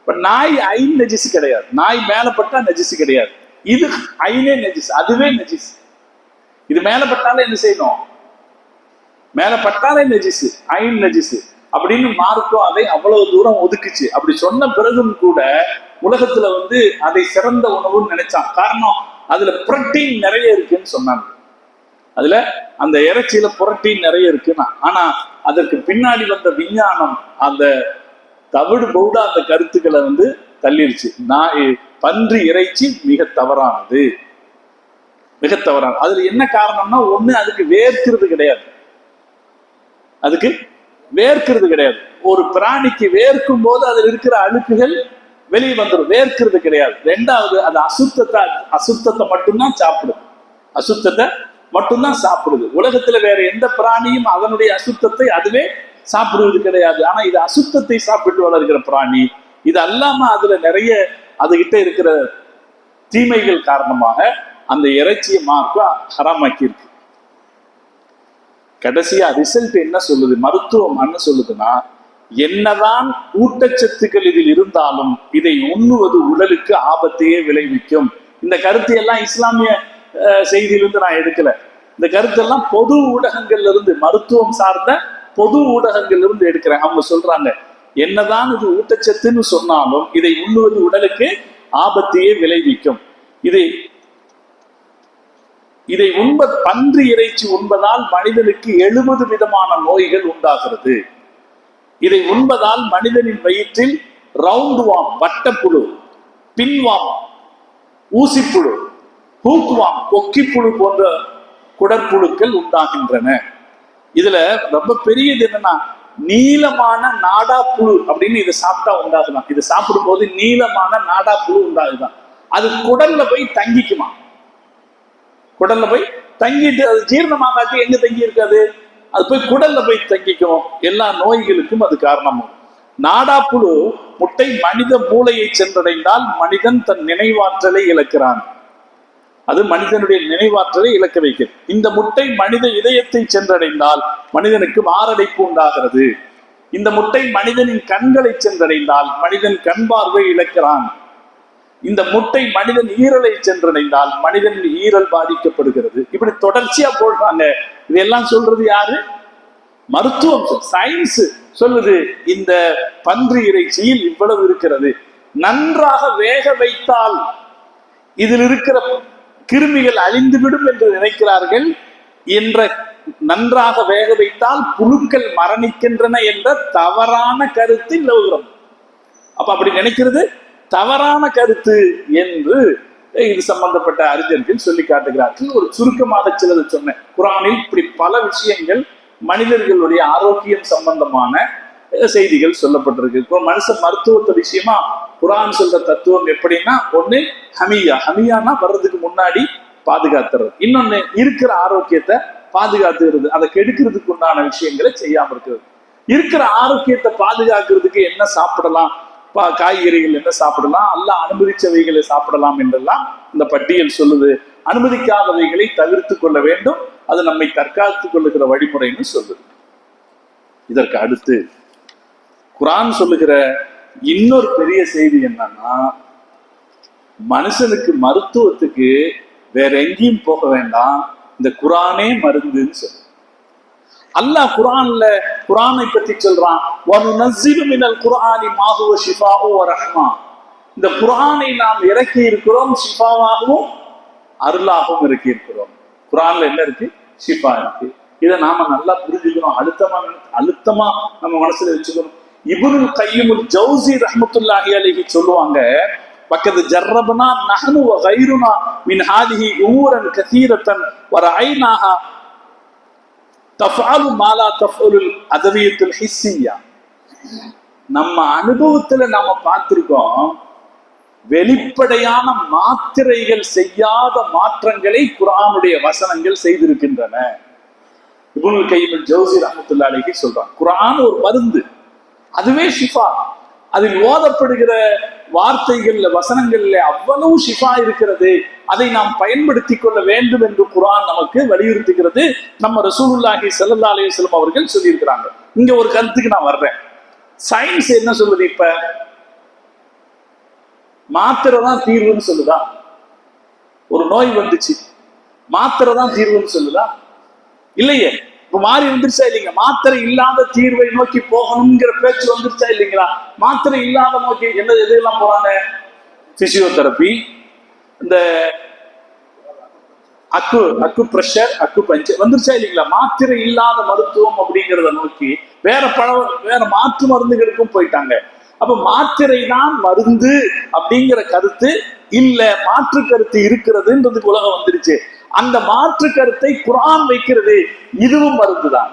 நாய் ஐன் நஜிஸ் கிடையாது. நாய் மேல பட்டா நஜிஸ் கிடையாது. இது ஐனே நஜிஸ், அதுவே நஜிஸ். இது மேல பட்டாலே என்ன செய்யணும்? மேல பட்டாலே நஜிஸ், ஐன் நஜிஸ் அப்படின்னு மார்க்கம் அதை அவ்வளவு தூரம் ஒதுக்குச்சு. அப்படி சொன்ன பிறகும் கூட உலகத்துல அதை சிறந்த உணவுன்னு நினைச்சான். காரணம், அதுல புரோட்டீன் நிறைய இருக்குன்னு சொன்னாங்க. அதுல அந்த இறைச்சியில புரோட்டீன் நிறைய இருக்குன்னா. ஆனா அதற்கு பின்னாடி வந்த விஞ்ஞானம் அந்த தவிடு பவுடா அந்த கருத்துக்களை தள்ளிருச்சு. பன்றி இறைச்சி மிக தவறானது, மிக தவறானது. அதுல என்ன காரணம்னா, ஒண்ணு அதுக்கு வேர்க்கிறது கிடையாது. அதுக்கு வேர்க்கிறது கிடையாது. ஒரு பிராணிக்கு வேர்க்கும் போது அதுல இருக்கிற அழுக்குகள் வெளியே வந்துடும், வேர்க்கிறது கிடையாது. 2வது, அது அசுத்தத்தை மட்டும்தான் சாப்பிடுது. அசுத்தத்தை மட்டும்தான் சாப்பிடுது. உலகத்துல வேற எந்த பிராணியும் அதனுடைய அசுத்தத்தை அதுவே சாப்பிடுவது கிடையாது. ஆனா இது அசுத்தத்தை சாப்பிட்டு வளர்கிற பிராணி. இது அல்லாம அதுல நிறைய அதுகிட்ட இருக்கிற தீமைகள் காரணமாக அந்த இறைச்சியை மார்க்க ஹராமாக்கி இருக்கு. கடைசியா ரிசல்ட் என்ன சொல்லுது? மருத்துவம் என்ன சொல்லுதுன்னா, என்னதான் ஊட்டச்சத்துக்கள் இதில் இருந்தாலும் இதை உண்ணுவது உடலுக்கு ஆபத்தையே விளைவிக்கும். இந்த கருத்தையெல்லாம் இஸ்லாமிய செய்தியிலிருந்து நான் எடுக்கல. இந்த கருத்தெல்லாம் பொது ஊடகங்கள்ல இருந்து, மருத்துவம் சார்ந்த பொது ஊடகங்கள்ல இருந்து எடுக்கிறேன். அவங்க சொல்றாங்க, என்னதான் இது ஊட்டச்சத்துன்னு சொன்னாலும் இதை உண்ணுவது உடலுக்கு ஆபத்தையே விளைவிக்கும். இதை பன்றி இறைச்சி உண்பதால் மனிதனுக்கு 70 விதமான நோய்கள் உண்டாகிறது. இதை உண்பதால் மனிதனின் வயிற்றில் ரவுண்ட் வாம், வட்டப்புழு, பின்வாம், ஊசிப்புழு, ஹூக்வாம், கொக்கிப்புழு போன்ற குடற்புழுக்கள் உண்டாகின்றன. இதுல ரொம்ப பெரியது என்னன்னா, நீளமான நாடா புழு அப்படின்னு இதை சாப்பிட்டா உண்டாகுதான். இதை சாப்பிடும் போது நீளமான நாடா புழு உண்டாகுதான். அது குடல்ல போய் தங்கிக்குமா. குடல்ல போய் தங்கிட்டு அது ஜீரணமாகாது. எங்க தங்கி இருக்காது, அது போய் குடல்ல போய் தங்கிக்கும். எல்லா நோய்களுக்கும் அது காரணமாகும். நாடாப்புழு முட்டை மனித மூளையை சென்றடைந்தால் மனிதன் தன் நினைவாற்றலை இழக்கிறான். அது மனிதனுடைய நினைவாற்றலை இழக்க வைக்கிறது. இந்த முட்டை மனித இதயத்தை சென்றடைந்தால் மனிதனுக்கு மாரடைப்பு உண்டாகிறது. இந்த முட்டை மனிதனின் கண்களை சென்றடைந்தால் மனிதன் கண் பார்வை இழக்கிறான். இந்த முட்டை மனிதன் ஈரலை சென்றடைந்தால் மனிதன் ஈரல் பாதிக்கப்படுகிறது. இப்படி தொடர்ச்சியா போடுறாங்க. இதெல்லாம் சொல்றது யாரு? மருத்துவம், சயின்ஸ் சொல்லுது. இந்த பன்றி இறைச்சியில் இவ்வளவு இருக்கிறது. நன்றாக வேக வைத்தால் இதில் இருக்கிற கிருமிகள் அழிந்துவிடும் என்று நினைக்கிறார்கள். என்ற நன்றாக வேக வைத்தால் புழுக்கள் மரணிக்கின்றன என்ற தவறான கருத்து நிலவுகிறோம். அப்ப அப்படி நினைக்கிறது தவறான கருத்து என்று இது சம்பந்தப்பட்ட அறிஞர்கள் சொல்லி காட்டுகிறார்கள். ஒரு சுருக்கமாக சிலது சொன்னேன். குர்ஆனில் இப்படி பல விஷயங்கள் மனிதர்களுடைய ஆரோக்கியம் சம்பந்தமான செய்திகள் சொல்லப்பட்டிருக்கு. இப்போ மனுஷ மருத்துவத்தை விஷயமா குர்ஆன் சொல்ற தத்துவம் எப்படின்னா, ஒண்ணு ஹமியானா வர்றதுக்கு முன்னாடி பாதுகாத்துறது, இன்னொன்னு இருக்கிற ஆரோக்கியத்தை பாதுகாத்துக்கிறது, அதை கெடுக்கிறதுக்கு உண்டான விஷயங்களை செய்யாம இருக்கிறது. இருக்கிற ஆரோக்கியத்தை பாதுகாக்கிறதுக்கு என்ன சாப்பிடலாம், காய்கறிகள் என்ன சாப்பிடலாம், அல்லாஹ் அனுமதிச்சவைகளை சாப்பிடலாம் என்றெல்லாம் இந்த பட்டியல் சொல்லுது. அனுமதிக்காதவைகளை தவிர்த்து கொள்ள வேண்டும். அது நம்மை தற்காத்துக் கொள்ளுகிற வழிமுறைன்னு சொல்லுது. இதற்கு அடுத்து குர்ஆன் சொல்லுகிற இன்னொரு பெரிய செய்தி என்னன்னா, மனுஷனுக்கு மருத்துவத்துக்கு வேற எங்கேயும் போக வேண்டாம், இந்த குர்ஆனே மருந்துன்னு சொல்லு. அல்லாஹ் குர்ஆனை பத்தி சொல்றான், வனுனஸ்ஸிலு மினல் குர்ஆனி மா ஹுவ ஷிஃபாஉ வ ரஹ்மா. இந்த குர்ஆனை நாம் இறக்கி இருக்கிறோம், ஷிஃபாவாகவும் அருளாகவும் இறக்கி இருக்கிறோம். குர்ஆன்ல என்ன இருக்கு? ஷிஃபா இருக்கு. இதை நாம நல்லா புரிஞ்சுக்கணும், அழுத்தமா நம்ம மனசுல வச்சுக்கணும். இப்னுல் கய்யிமுல் ஜௌஸி ரஹ்மத்துல்லாஹி அலைஹி சொல்லுவாங்க, வகத் ஜர்ரப்னா நஹ்னு வ கைருனா மின் ஹாதிஹி உமூரன் கஸீரத்தன் வ ரஅய்னாஹா தஃஅலு மா லா தஃஅலுல் அதவியத்துல் ஹிஸ்ஸியா. நம்ம அனுபவத்துல நாம பார்த்திருக்கோம், வெளிப்படையான மாத்திரைகள் செய்யாத மாற்றங்களை குர்ஆனுடைய வசனங்கள் செய்திருக்கின்றன. இப்னுல் கய்யிமுல் ஜௌஸி ரஹ்மத்துல்லாஹி அலைஹி சொல்றாங்க, குர்ஆன் ஒரு மருந்து, அதுவே ஷிஃபா. அதில் ஓதப்படுகிற வார்த்தைகள்ல வசனங்கள்ல அவ்வளவு ஷிஃபா இருக்கிறது. அதை நாம் பயன்படுத்தி கொள்ள வேண்டும் என்று குர்ஆன் நமக்கு வலியுறுத்துகிறது. நம்ம ரசூலுல்லாஹி ஸல்லல்லாஹு அலைஹி வஸல்லம் அவர்கள் சொல்லியிருக்கிறாங்க. இங்க ஒரு கருத்துக்கு நான் வர்றேன். சயின்ஸ் என்ன சொல்லுது? இப்ப மாத்திரை தான் தீர்வுன்னு சொல்லுதா? ஒரு நோய் வந்துச்சு, மாத்திரை தான் தீர்வுன்னு சொல்லுதா? இல்லையே. இப்ப மாறி வந்துருச்சா இல்லைங்க? மாத்திரை இல்லாத தீர்வை நோக்கி போகணுங்கிற பேச்சு வந்துருச்சா இல்லைங்களா? மாத்திரை இல்லாத நோக்கி எதெல்லாம் போறாங்க? பிசியோதெரப்பி, இந்த அக்கு பிரஷர், அக்கு பஞ்சர் வந்துருச்சா இல்லைங்களா? மாத்திரை இல்லாத மருத்துவம் அப்படிங்கிறத நோக்கி வேற மாற்று மருந்துகளுக்கும் போயிட்டாங்க. அப்ப மாத்திரை தான் மருந்து அப்படிங்கிற கருத்து இல்ல, மாற்று கருத்து இருக்கிறதுன்றதுக்கு உலகம் வந்துருச்சு. அந்த மாற்று கருத்தை குர்ஆன் வைக்கிறது. இதுவும் மருந்துதான்,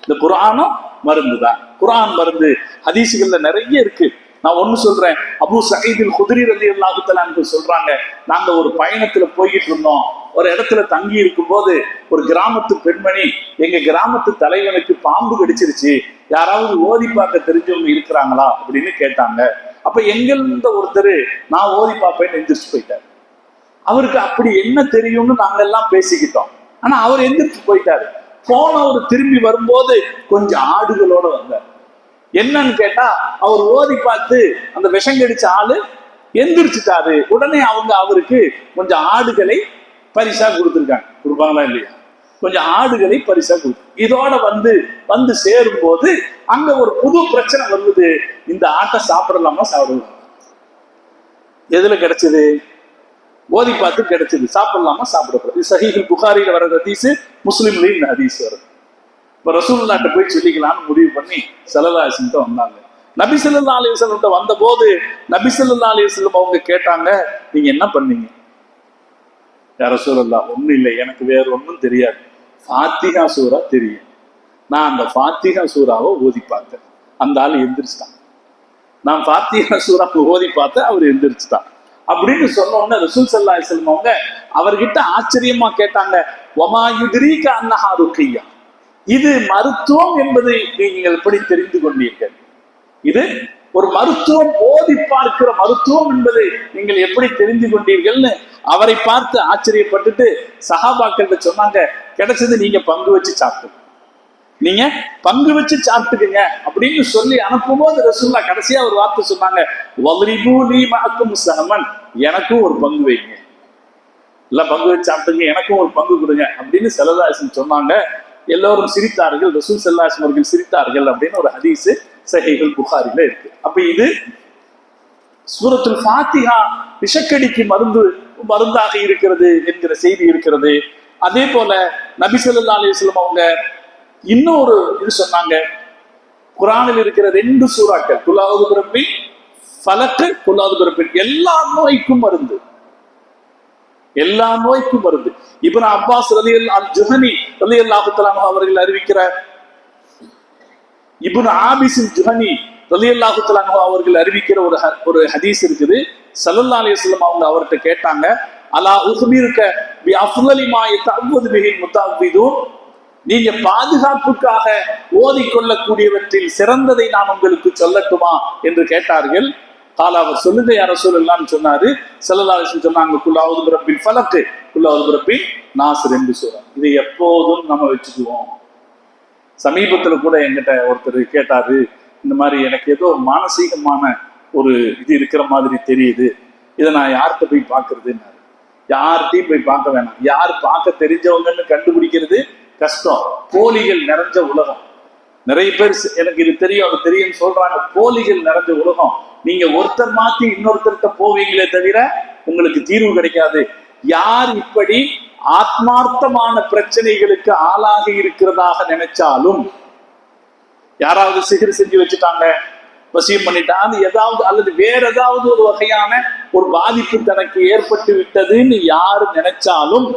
இந்த குர்ஆனும் மருந்துதான். குர்ஆன் மருந்து ஹதீஸ்கள்ல நிறைய இருக்கு. நான் ஒண்ணு சொல்றேன். அபூ சயீதுல் குத்ரி ரலியல்லாஹு தஆலா அன்ஹு சொல்றாங்க, நாங்க ஒரு பயணத்துல போயிட்டு இருந்தோம். ஒரு இடத்துல தங்கி இருக்கும் போது ஒரு கிராமத்து பெண்மணி, எங்க கிராமத்து தலைவனுக்கு பாம்பு கடிச்சிருச்சு, யாராவது ஓதி பார்க்க தெரிஞ்சவங்க இருக்கிறாங்களா அப்படின்னு கேட்டாங்க. அப்ப எங்கள்ந்த ஒருத்தர் நான் ஓதி பார்ப்பேன்னு எந்திரிச்சு போயிட்டாரு. அவருக்கு அப்படி என்ன தெரியும்னு நாங்க எல்லாம் பேசிக்கிட்டோம். ஆனா அவர் எந்திரிச்சு போயிட்டாரு. போனவர் திரும்பி வரும்போது கொஞ்சம் ஆடுகளோட வந்தார். என்னன்னு கேட்டா, அவர் ஓதி பார்த்து அந்த விஷம் கடிச்ச ஆளு எந்திரிச்சுட்டாரு. உடனே அவருக்கு கொஞ்சம் ஆடுகளை பரிசா கொடுத்துருக்காங்க. கொடுப்பாங்களா இல்லையா? கொஞ்சம் ஆடுகளை பரிசா கொடுத்து இதோட வந்து சேரும் போது அங்க ஒரு புது பிரச்சனை வருது. இந்த ஆட்டை சாப்பிடலாமா சாப்பிடலாம்? எதுல கிடைச்சது? ஓதி பார்த்து கிடைச்சது. சாப்பிடலாமா சாப்பிடக்கூடாது. சஹீஹுல் புகாரில வர ஹதீஸ், முஸ்லிம்லயும் இந்த ஹதீஸ் வருது. இப்ப ரசூலுல்லாஹ்ட்ட போய் சொல்லிக்கலாம்னு முடிவு பண்ணி ஸல்லல்லாஹு அலைஹி வஸல்லம் வந்தாங்க. நபி ஸல்லல்லாஹு அலைஹி வஸல்லம் வந்த போது நபி ஸல்லல்லாஹு அலைஹி வஸல்லம் அவங்க கேட்டாங்க, நீங்க என்ன பண்ணீங்க? யா ரசூலல்லாஹ், ஒண்ணும் இல்லை, எனக்கு வேற ஒன்றும் தெரியாது, ஃபாத்திஹா சூரா தெரியும். நான் அந்த ஃபாத்திஹா சூறாவை ஓதி பார்த்தேன். அந்த ஆள் எந்திரிச்சிட்டான். நான் ஃபாத்திஹா சூறாவை ஓதி பார்த்தேன், அவர் எந்திரிச்சிட்டான் அப்படின்னு சொன்ன உடனே ரசூல் ஸல்லல்லாஹு அலைஹி வஸல்லம் அவங்க அவர்கிட்ட ஆச்சரியமா கேட்டாங்க, வமா யுத்ரீக அன்னஹா ருக்கிய்யா, இது மருத்துவம் என்பதை நீங்கள் எப்படி தெரிந்து கொண்டீர்கள்? இது ஒரு மருத்துவம், ஓதி பார்க்கிற மருத்துவம் என்பதை நீங்கள் எப்படி தெரிந்து கொண்டீர்கள்னு அவரை பார்த்து ஆச்சரியப்பட்டுட்டு சஹாபாக்கள்கிட்ட சொன்னாங்க, கிடைச்சது நீங்க பங்கு வச்சு சாப்பிட்டு, நீங்க பங்கு வச்சு சாப்பிட்டுக்குங்க அப்படின்னு சொல்லி அனுப்பும்போது ரசூலுல்லாஹ் கடைசியா ஒரு வார்த்தை சொன்னாங்க, வல்ரிபூ லீ மஅக்கும் ஸஹமன், எனக்கும் ஒரு பங்கு வைங்க, எல்லாம் பங்கு வச்சு சாப்பிட்டுங்க, எனக்கும் ஒரு பங்கு கொடுங்க அப்படின்னு ஸல்லல்லாஹு அலைஹி வஸல்லம் சொன்னாங்க. எல்லோரும் சிரித்தார்கள், ரசூல் ஸல்லல்லாஹு அலைஹி வஸல்லம் அவர்கள் சிரித்தார்கள் அப்படின்னு ஒரு ஹதீஸ் சஹீஹுல் புகாரில இருக்கு. அப்ப இது சூரத்துல் ஃபாத்திஹா விஷக்கடிக்கு மருந்தாக இருக்கிறது என்கிற செய்தி இருக்கிறது. அதே போல நபி ஸல்லல்லாஹு அலைஹி வஸல்லம் அவங்க இன்னொரு இது சொன்னாங்க, குர்ஆனில் இருக்கிற 2 சூறாக்கள் குல் அஊது பிரப்பி ஃபலக், குல் அஊது பிரப்பி, எல்லா நோய்க்கும் மருந்து, எல்லா நோய்க்கும் மருந்து. இப்னு அப்பாஸ் ஜுஹனி ரலியல்லாஹு தஆலா அவர்கள் அறிவிக்கிற, இப்னு ஆபிஸ் ஜுஹனி ரலியல்லாஹு தஆலா அவர்கள் அறிவிக்கிற ஒரு ஹதீஸ் இருக்குது. ஸல்லல்லாஹு அலைஹி வஸல்லம் அவங்க அவர்கிட்ட கேட்டாங்க, அலா உக்பிருக பி அஃலலி மா யதஅவது பிஹில் முத்தஅவ்விதூன், நீங்க பாதுகாப்புக்காக ஓதிக்கொள்ளக்கூடியவற்றில் சிறந்ததை நான் உங்களுக்கு சொல்லட்டுமா என்று கேட்டார்கள். கால அவர் சொல்லுங்க யா ரசூலுல்லாஹ்னு சொன்னாரு. ஸல்லல்லாஹு அலைஹி வஸல்லம் சொன்னாங்க, குல் அஊது பிரப்பில் ஃபலக், குல் அஊது பிரப்பில் நாஸ், 2 சூரா. இதை எப்போதும் நம்ம வச்சுக்குவோம். சமீபத்துல கூட என்கிட்ட ஒருத்தர் கேட்டாரு, இந்த மாதிரி எனக்கு ஏதோ மானசீகமான ஒரு இது இருக்கிற மாதிரி தெரியுது, இதை நான் யார்கிட்ட போய் பார்க்கறதுன்னாரு. யார்கிட்டையும் போய் பார்க்க வேணாம், யார் பார்க்க தெரிஞ்சவங்கன்னு கண்டுபிடிக்கிறது கஷ்டம். போலிகள் நிறைஞ்ச உலகம். நிறைய பேர் எனக்கு இது தெரியும் அது தெரியும் சொல்றாங்க. போலிகள் நிறைஞ்ச உலகம். நீங்க ஒருத்தர் மாத்தி இன்னொருத்தர்கிட்ட போவீங்களே தவிர உங்களுக்கு தீர்வு கிடைக்காது. யார் இப்படி ஆத்மார்த்தமான பிரச்சனைகளுக்கு ஆளாகி இருக்கிறதாக நினைச்சாலும், யாராவது சிகிர் செஞ்சு வச்சுட்டாங்க, வசியம் பண்ணிட்டாங்க, ஏதாவது அல்லது வேற ஏதாவது ஒரு வகையான ஒரு பாதிப்பு தனக்கு ஏற்பட்டு விட்டதுன்னு யாரு நினைச்சாலும்,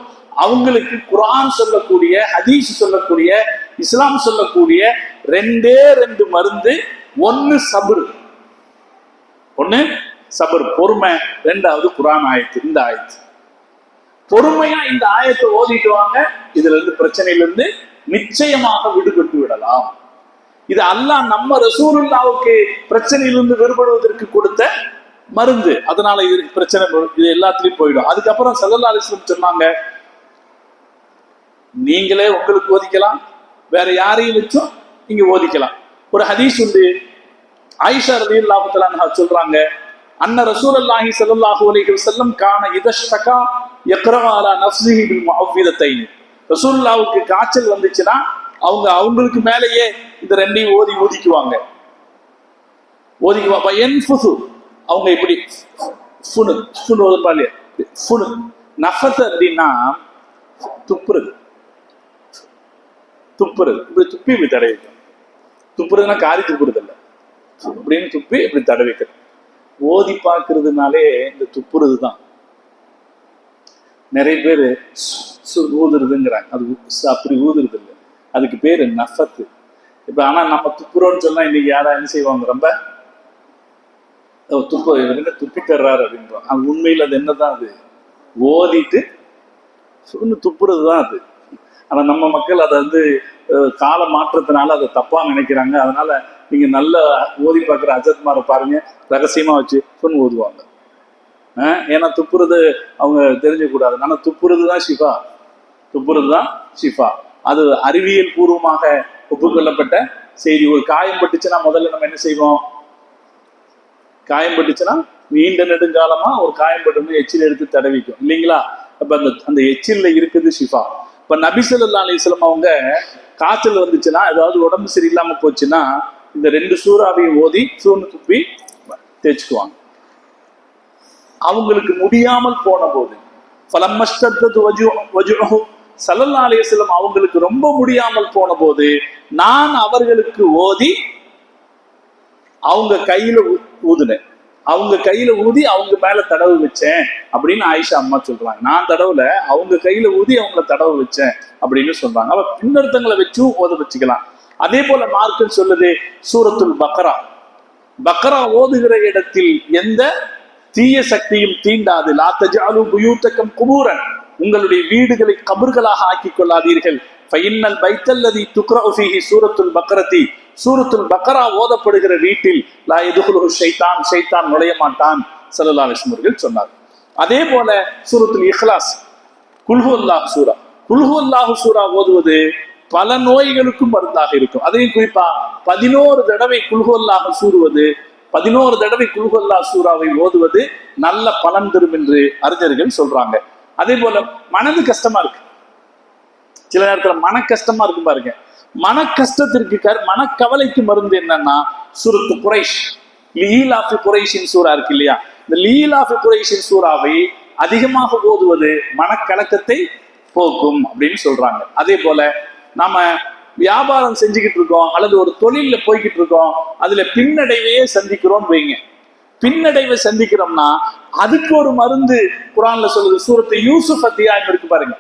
அவங்களுக்கு குர்ஆன் சொல்லக்கூடிய, ஹதீஸ் சொல்லக்கூடிய, இஸ்லாம் சொல்லக்கூடிய 2 மருந்து. ஒன்னு சபுர், ஒன்னு சபுர் பொறுமை, 2வது குர்ஆன் ஆயத்து. இந்த ஆயத்து பொறுமையா இந்த ஆயத்தை ஓதிட்டு வாங்க, இதுல இருந்து பிரச்சனையிலிருந்து நிச்சயமாக விடுபட்டு விடலாம். இது அல்லாஹ் நம்ம ரசூலுல்லாஹ்வுக்கு பிரச்சனையிலிருந்து விடுபடுவதற்கு கொடுத்த மருந்து. அதனால இது பிரச்சனை இது எல்லாத்துலயும் போயிடும். அதுக்கப்புறம் ஸல்லல்லாஹு அலைஹி வஸல்லம் சொன்னாங்க, நீங்களே உங்களுக்கு ஓதிக்கலாம், வேற யாரையும் வச்சும் நீங்க ஓதிக்கலாம். ஒரு ஹதீஸ் உண்டு, ஆயிஷா ரலியல்லாஹு தஆலா அன்ஹா சொல்றாங்க, அன்ன ரசூலுல்லாஹி ஸல்லல்லாஹு அலைஹி வஸல்லம் கான இதஷ்தகா யக்ரா அலா நஃப்ஸிஹி பில் முஅவ்விதத்தைன். ரசூலுல்லாஹ்வுக்கு காய்ச்சல் வந்துச்சுன்னா அவங்களுக்கு மேலேயே இந்த 2ஐயும் ஓதிக்குவாங்க. யன்ஃபுசு, அவங்க இப்படி ஃபுனு ஓதுப்பாங்க. ஃபுனு நஃபத் அப்படின்னா துப்புறது, இப்படி துப்பி இப்படி தடவிக்கும். துப்புறதுன்னா காரி துப்புறது இல்லை, அப்படின்னு துப்பி இப்படி தடவிக்கிறது. ஓதி பார்க்கறதுனாலே இந்த துப்புறது தான். நிறைய பேர் ஊதுறதுங்கிறாங்க, அது அப்படி ஊதுறது இல்லை, அதுக்கு பேரு நஃபத்து. இப்ப ஆனா நம்ம துப்புறோம்னு சொன்னா இன்னைக்கு யாரா என்ன செய்வாங்க, ரொம்ப துப்பி தர்றாரு அப்படின்றோம். அது உண்மையில் அது என்னதான், அது ஓதிட்டு துப்புறது தான் அது. ஆனா நம்ம மக்கள் அதை கால மாற்றத்தினால அதை தப்பா நினைக்கிறாங்க. அதனால நீங்க நல்ல ஓதி பார்க்குற அஜத்மாரை பாருங்க, ரகசியமா வச்சு ஓதுவாங்க. ஏன்னா துப்புறது அவங்க தெரிஞ்சக்கூடாது. ஆனா துப்புறது தான் ஷிஃபா, துப்புறது தான் ஷிஃபா. அது அறிவியல் பூர்வமாக ஒப்புக்கொள்ளப்பட்ட செய்தி. ஒரு காயம் பட்டுச்சுன்னா முதல்ல நம்ம என்ன செய்வோம், காயம் பட்டுச்சுன்னா நீண்ட நெடுங்காலமா ஒரு காயம் பட்டு எச்சில் எடுத்து தடவிக்கும் இல்லைங்களா? அப்ப அந்த எச்சில்ல இருக்குது ஷிஃபா. இப்ப நபி ஸல்லல்லாஹு அலைஹி வஸல்லம் அவங்க காய்ச்சல் வந்துச்சுன்னா, ஏதாவது உடம்பு சரியில்லாம போச்சுன்னா, இந்த 2 சூறாவையும் ஓதி சூன்னு துப்பி தேய்ச்சுக்குவாங்க. அவங்களுக்கு முடியாமல் போன போது ஸல்லல்லாஹு அலைஹி வஸல்லம் அவங்களுக்கு ரொம்ப முடியாமல் போன போது நான் அவர்களுக்கு ஓதி அவங்க கையில ஊதுனேன், அவங்க கையில ஊதி அவங்க மேல தடவு வச்சேன் அப்படின்னு ஆயிஷா அம்மா சொல்றாங்க. நான் தடவுல, அவங்க கையில ஊதி அவங்கள தடவு வச்சேன் அப்படின்னு சொல்றாங்க. அவ பின்னர்த்தங்களை வச்சும் ஓத வச்சுக்கலாம். அதே போல மார்க்கம் சொல்லுது சூரத்துல் பக்ரா, பக்ரா ஓதுகிற இடத்தில் எந்த தீய சக்தியும் தீண்டாது. லா தஜஅலு புயூத்தக்கும் குபூரன், உங்களுடைய வீடுகளை கபர்களாக ஆக்கிக் கொள்ளாதீர்கள். ஃபைன்னல் பைத்தல்லதி துக்ரஉ ஃபீஹி சூரத்துல் பக்ரதி, சூரத்துல் பக்ரா ஓதப்படுகிற வீட்டில் லா யதுகுலுஹு ஷைத்தான், ஷைத்தான் நுழைய மாட்டான் ஸல்லல்லாஹு அலைஹி வஸல்லம் அவர்கள் சொன்னார். அதே போல சூரத்துல் இக்லாஸ், குல் ஹுவல்லாஹு சூரா, குல் ஹுவல்லாஹு சூரா ஓதுவது பல நோய்களுக்கும் மருந்தாக இருக்கும். அதையும் குறிப்பா 11 தடவை குல் ஹுவல்லாஹு சூறுவது, 11 தடவை குல் ஹுவல்லாஹு சூராவை ஓதுவது நல்ல பலன் தரும் என்று அறிஞர்கள் சொல்றாங்க. அதே போல மனது கஷ்டமா இருக்கு, சில நேரத்துல மன கஷ்டமா இருக்கும் பாருங்க, மன கஷ்டத்திற்கு மனக்கவலைக்கு மருந்து என்னன்னா சூரத்து குரைஷ், லீலாஃபி குரைஷின் சூரா இருக்கு இல்லையா, இந்த லீலாஃபி குரைஷின் சூறாவை அதிகமாக ஓதுவது மனக்கலக்கத்தை போக்கும் அப்படின்னு சொல்றாங்க. அதே போல நாம வியாபாரம் செஞ்சுக்கிட்டு இருக்கோம் அல்லது ஒரு தொழில போய்கிட்டு இருக்கோம், அதுல பின்னடைவையே சந்திக்கிறோம் வைங்க, பின்னடைவை சந்திக்கிறோம்னா அதுக்கு ஒரு மருந்து குரான்ல சொல்லுது. சூரத்து யூசுப் அத்தியாயம் இருக்கு பாருங்க,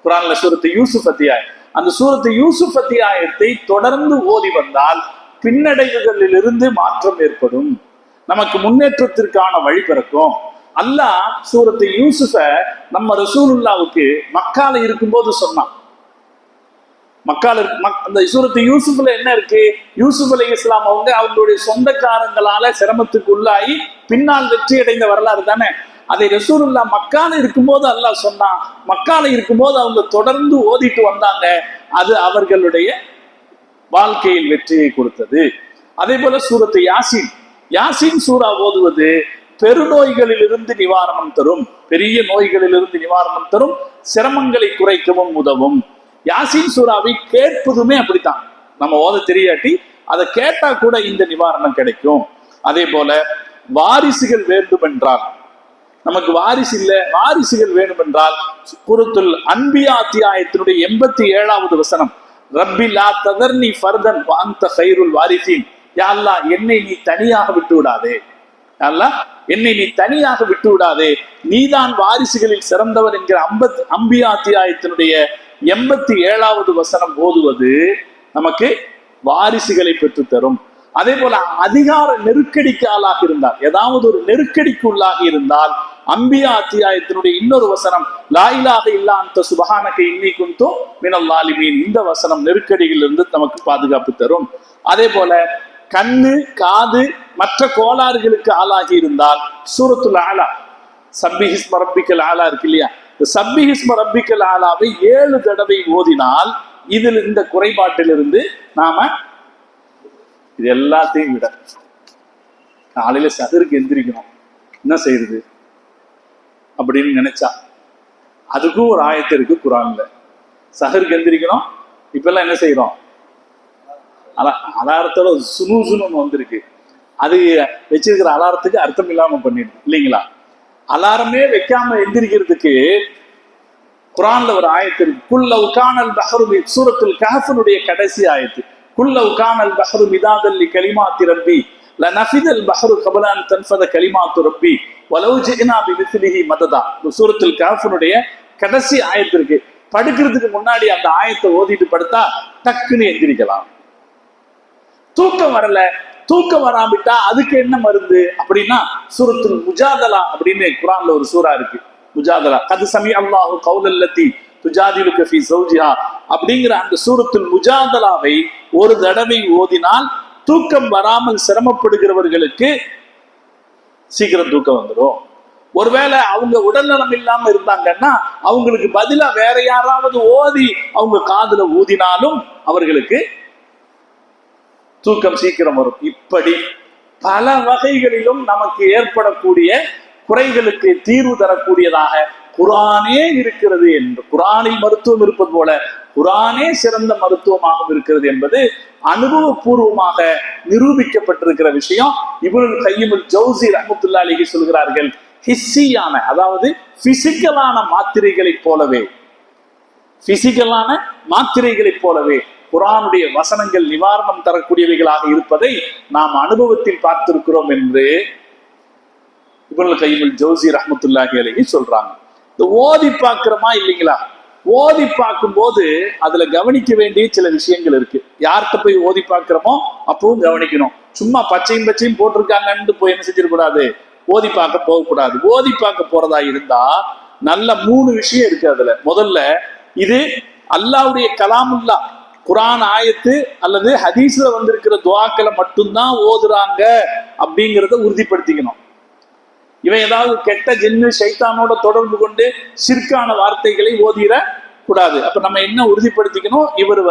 குரான்ல சூரத்து யூசுப் அத்தியாயம், அந்த சூரத்து யூசுப் அத்தியாயத்தை தொடர்ந்து ஓதி வந்தால் பின்னடைவுகளில் இருந்து மாற்றம் ஏற்படும், நமக்கு முன்னேற்றத்திற்கான வழி பிறக்கும். அல்லாஹ் சூரத்து யூசுஃப நம்ம ரசூலுல்லாவுக்கு மக்கால இருக்கும்போது சொன்னான். மக்கால அந்த சூரத்து யூசுஃப்ல என்ன இருக்கு, யூசுப் அலைஹிஸ்ஸலாம் அவங்க அவங்களுடைய சொந்தக்காரங்களால சிரமத்துக்கு உள்ளாகி பின்னால் வெற்றி அடைந்த வரலாறு தானே. அதை ரசூலுல்லா மக்கால இருக்கும்போது அல்லாஹ் சொன்னான், மக்கால இருக்கும்போது அவங்க தொடர்ந்து ஓதிட்டு வந்தாங்க, அது அவர்களுடைய வாழ்க்கையில் வெற்றியை கொடுத்தது. அதே போல சூரத்து யாசீன், யாசீன் சூரா ஓதுவது பெருநோய்களில் இருந்து நிவாரணம் தரும், பெரிய நோய்களில் இருந்து நிவாரணம் தரும், சிரமங்களை குறைக்கவும் உதவும். யாசீன் சூறாவை கேட்பதுமே அப்படித்தான், நம்ம ஓத தெரியாட்டி அதை கேட்டா கூட இந்த நிவாரணம் கிடைக்கும். அதே போல வாரிசுகள் வேண்டும் என்றால், நமக்கு வாரிசு இல்ல, வாரிசுகள் வேண்டும் என்றால் சூரத்துல் அன்பியா அத்தியாயத்தினுடைய 87வது வசனம், ரப்பி லா ததர்னி ஃபர்தன் வ அன்த கைருல் வாரிசீன், யா அல்லாஹ் என்னை நீ தனியாக விட்டு விடாதே, யா அல்லாஹ் என்னை நீ தனியாக விட்டு விடாதே, நீதான் வாரிசுகளில் சிறந்தவர் என்கிற அம்பியா அத்தியாயத்தினுடைய 87வது வசனம் ஓதுவது நமக்கு வாரிசுகளை பெற்று தரும். அதே போல அதிகார நெருக்கடிக்கு ஆளாக இருந்தால், ஏதாவது ஒரு நெருக்கடிக்கு உள்ளாகி இருந்தால் அம்பியா அத்தியாயத்தினுடைய இன்னொரு வசனம் லா இலாஹ இல்லா அன்த சுப்ஹானக இன்னி குன்து மினல் ஸாலிமீன், இந்த வசனம் நெருக்கடிகளிலிருந்து நமக்கு பாதுகாப்பு தரும். அதே போல கண்ணு காது மற்ற கோளாறுகளுக்கு ஆளாகி இருந்தால் சூரத்துல் ஆலா, சப்பிஹிஸ்ம ரப்பிக்கல் ஆலா இருக்கு இல்லையா, இந்த சப்பிஹிஸ்ம ரப்பிக்கல் ஆலாவை 7 தடவை ஓதினால் இதில் இந்த குறைபாட்டிலிருந்து நாம இது எல்லாத்தையும் விட காலையில சஹருக்கு எந்திரிக்கணும், என்ன செய்யறது அப்படின்னு நினைச்சா அதுக்கும் ஒரு ஆயத்து இருக்கு குரான்ல. சஹருக்கு எந்திரிக்கணும், இப்ப எல்லாம் என்ன செய்யறோம், அலாரத்தோட சுனூசுன்னு வந்திருக்கு, அது வச்சிருக்கிற அலாரத்துக்கு அர்த்தம் இல்லாம பண்ணிடுது இல்லைங்களா. அலாரமே வைக்காம எந்திரிக்கிறதுக்கு குரான்ல ஒரு ஆயத்து இருக்கு, குல்லவ் கானல் பஹ்ரு, சூரத்துல் கஹ்ஃபுடைய கடைசி ஆயத்து, குல்லவ் கானல் பஹ்ரு மிதாதன் லி கலிமாத்தி ரப்பி லனஃபிதல் பஹ்ரு கப்ல அன் தன்ஃபத கலிமாத்து ரப்பி வலவ் ஜினா பிமிஸ்லிஹி மததா. சூரத்துல் கஹ்ஃபுடைய கடைசி ஆயத்து இருக்கு, படுக்கிறதுக்கு முன்னாடி அந்த ஆயத்தை ஓதிட்டு படுத்தா டக்குன்னு எந்திரிக்கலாம். தூக்கம் வரல, தூக்கம் வராமிட்டா அதுக்கு என்ன மருந்து அப்படின்னா சூரத்துல் முஜாதலா அப்படின்னு குரான்ல ஒரு சூரா இருக்கு, முஜாதலா, கது சமி அல்லாஹு கௌலல்லதி துஜாதிலுக ஃபீ ஸௌஜிஹா அப்படிங்கிற அந்த சூரத்துல் முஜாதலாவை ஒரு தடவை ஓதினால் தூக்கம் வராமல் சிரமப்படுகிறவர்களுக்கு சீக்கிரம் தூக்கம் வந்துடும். ஒருவேளை அவங்க உடல்நலம் இல்லாம இருந்தாங்கன்னா அவங்களுக்கு பதிலா வேற யாராவது ஓதி அவங்க காதுல ஊதினாலும் அவர்களுக்கு தூக்கம் சீக்கிரம் வரும். இப்படி பல வகைகளிலும் நமக்கு ஏற்படக்கூடிய குறைகளுக்கு தீர்வு தரக்கூடியதாக குரானே இருக்கிறது என்று, குரானில் மருத்துவம் இருப்பது போல குரானே சிறந்த மருத்துவமாக இருக்கிறது என்பது அனுபவபூர்வமாக நிரூபிக்கப்பட்டிருக்கிற விஷயம். இப்னுல் கய்யிம் ஜௌஸி ரஹ்மத்துல்லாஹி அலைஹி சொல்கிறார்கள், ஹிஸ்ஸியான அதாவது பிசிக்கலான மாத்திரைகளைப் போலவே, பிசிக்கலான மாத்திரைகளைப் போலவே குரானுடைய வசனங்கள் நிவாரணம் தரக்கூடியவைகளாக இருப்பதை நாம் அனுபவத்தில் பார்த்திருக்கிறோம் என்று இப்னுல் கய்யிம் ஜௌஸி ரஹ்மத்துல்லாஹி அலைஹி சொல்றாங்க. இந்த ஓதி பார்க்கிறோமா இல்லைங்களா, ஓதி பார்க்கும் போது அதுல கவனிக்க வேண்டிய சில விஷயங்கள் இருக்கு. யார்கிட்ட போய் ஓதி பார்க்கிறோமோ அப்பவும் கவனிக்கணும். சும்மா பச்சையும் பச்சையும் போட்டிருக்காங்கன்னு போய் என்ன செஞ்சிடக்கூடாது, ஓதி பார்க்க போகக்கூடாது. ஓதி பார்க்க போறதா இருந்தா நல்ல 3 விஷயம் இருக்கு அதுல. முதல்ல, இது அல்லாஹ்வுடைய கலாமுல்லா குர்ஆன் ஆயத்து அல்லது ஹதீஸ்ல வந்திருக்கிற துஆக்களை மட்டும்தான் ஓதுறாங்க அப்படிங்கிறத உறுதிப்படுத்திக்கணும். இவன் ஏதாவது கெட்ட ஜின்னு ஷைத்தானோட தொடர்பு கொண்டு ஷிர்கான வார்த்தைகளை ஓதிர கூடாது. அப்ப நம்ம என்ன உறுதிப்படுத்திக்கணும், இவர்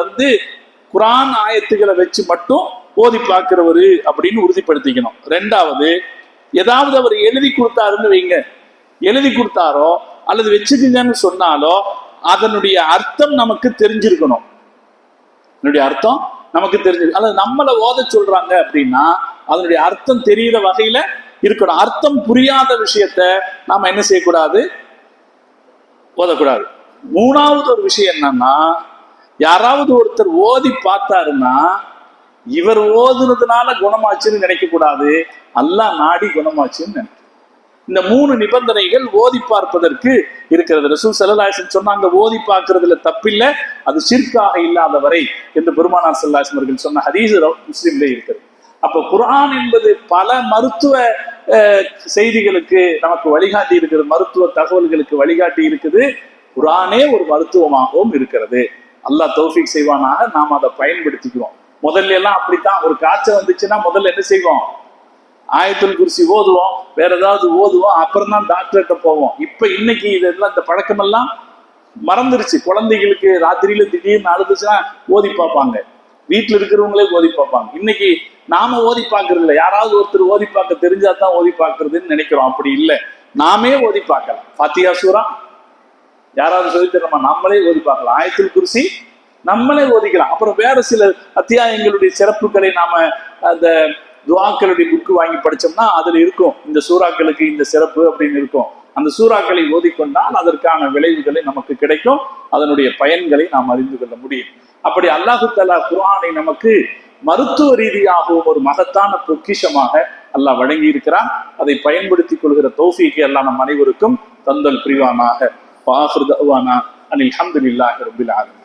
குர்ஆன் ஆயத்துக்களை வச்சு மட்டும் ஓதி பார்க்கிறவரு அப்படின்னு உறுதிப்படுத்திக்கணும். 2வது, ஏதாவது அவர் எழுதி கொடுத்தாருன்னு வைங்க, எழுதி கொடுத்தாரோ அல்லது வச்சுக்கங்கன்னு சொன்னாலோ அதனுடைய அர்த்தம் நமக்கு தெரிஞ்சிருக்கணும். அதனுடைய அர்த்தம் நமக்கு தெரிஞ்சிருக்கு. அல்லது நம்மளை ஓத சொல்றாங்க அப்படின்னா அதனுடைய அர்த்தம் தெரிகிற வகையில இருக்கணும். அர்த்தம் புரியாத விஷயத்த நாம என்ன செய்யக்கூடாது, ஓதக்கூடாது. 3வது ஒரு விஷயம் என்னன்னா, யாராவது ஒருத்தர் ஓதி பார்த்தாருன்னா இவர் ஓதுனதுனால குணமாச்சுன்னு நினைக்க கூடாது, அல்லாஹ் நாடி குணமாச்சுன்னு நினைக்க. இந்த 3 நிபந்தனைகள் ஓதி பார்ப்பதற்கு இருக்கிறது. ரசூல் ஸல்லல்லாஹு அலைஹி வஸல்லம் சொன்னாங்க, ஓதி பார்க்கிறதுல தப்பில்லை, அது ஷிர்காக இல்லாத வரை என்று பெருமானார் ஸல்லல்லாஹு அலைஹி வஸல்லம் அவர்கள் சொன்ன ஹதீஸ் முஸ்லிம்ல இருக்கிறது. அப்ப குர்ஆன் என்பது பல மருத்துவ செய்திகளுக்கு நமக்கு வழிகாட்டி இருக்கிறது, மருத்துவ தகவல்களுக்கு வழிகாட்டி இருக்குது. குர்ஆனே ஒரு மருத்துவமாகவும் இருக்கிறது. அல்லாஹ் தௌஃபீக் செய்வானாக. நாம் அதை பயன்படுத்திக்கிறோம். முதல்ல எல்லாம் அப்படித்தான், ஒரு காய்ச்சல் வந்துச்சுன்னா முதல்ல என்ன செய்வோம், ஆயத்துல் குர்சி ஓதுவோம், வேற ஏதாவது ஓதுவோம், அப்புறம் தான் டாக்டர்கிட்ட போவோம். இப்ப இன்னைக்கு இதெல்லாம் இந்த பழக்கமெல்லாம் மறந்துருச்சு. குழந்தைகளுக்கு ராத்திரியில திடீர்னு அழுதுச்சுன்னா ஓதி பார்ப்பாங்க, வீட்டுல இருக்கிறவங்களே ஓதி பார்ப்பாங்க. இன்னைக்கு நாம ஓதி பார்க்கறது இல்லை, யாராவது ஒருத்தர் ஓதி பார்க்க தெரிஞ்சாதான் ஓதி பார்க்கறதுன்னு நினைக்கிறோம். அப்படி இல்லை, நாமே ஓதி பார்க்கலாம். ஃபாத்திஹா சூரா யாராவது சொல்லித்தரமா, நம்மளே ஓதி பார்க்கலாம். ஆயத்துல் குர்சி நம்மளே ஓதிக்கலாம். அப்புறம் வேற சில அத்தியாயங்களுடைய சிறப்புகளை நாம அந்த துஆக்களுடைய புக்கு வாங்கி படிச்சோம்னா அதுல இருக்கும், இந்த சூறாக்களுக்கு இந்த சிறப்பு அப்படின்னு இருக்கும். அந்த சூறாக்களை ஓதிக்கொண்டால் அதற்கான விளைவுகளை நமக்கு கிடைக்கும், அதனுடைய பயன்களை நாம் அறிந்து கொள்ள முடியும். அப்படி அல்லாஹு தஆலா குர்ஆனை நமக்கு மருத்துவ ரீதியாகவும் ஒரு மகத்தான பொக்கிஷமாக அல்லாஹ் வழங்கி இருக்கிறான். அதை பயன்படுத்திக் கொள்கிற தௌஃபீக்கை அல்லாஹ் நம் அனைவருக்கும் தந்தல் புரிவானாக. வஆகிரு தஅவானா அனில் ஹம்துலில்லாஹி ரப்பில் ஆலமீன்.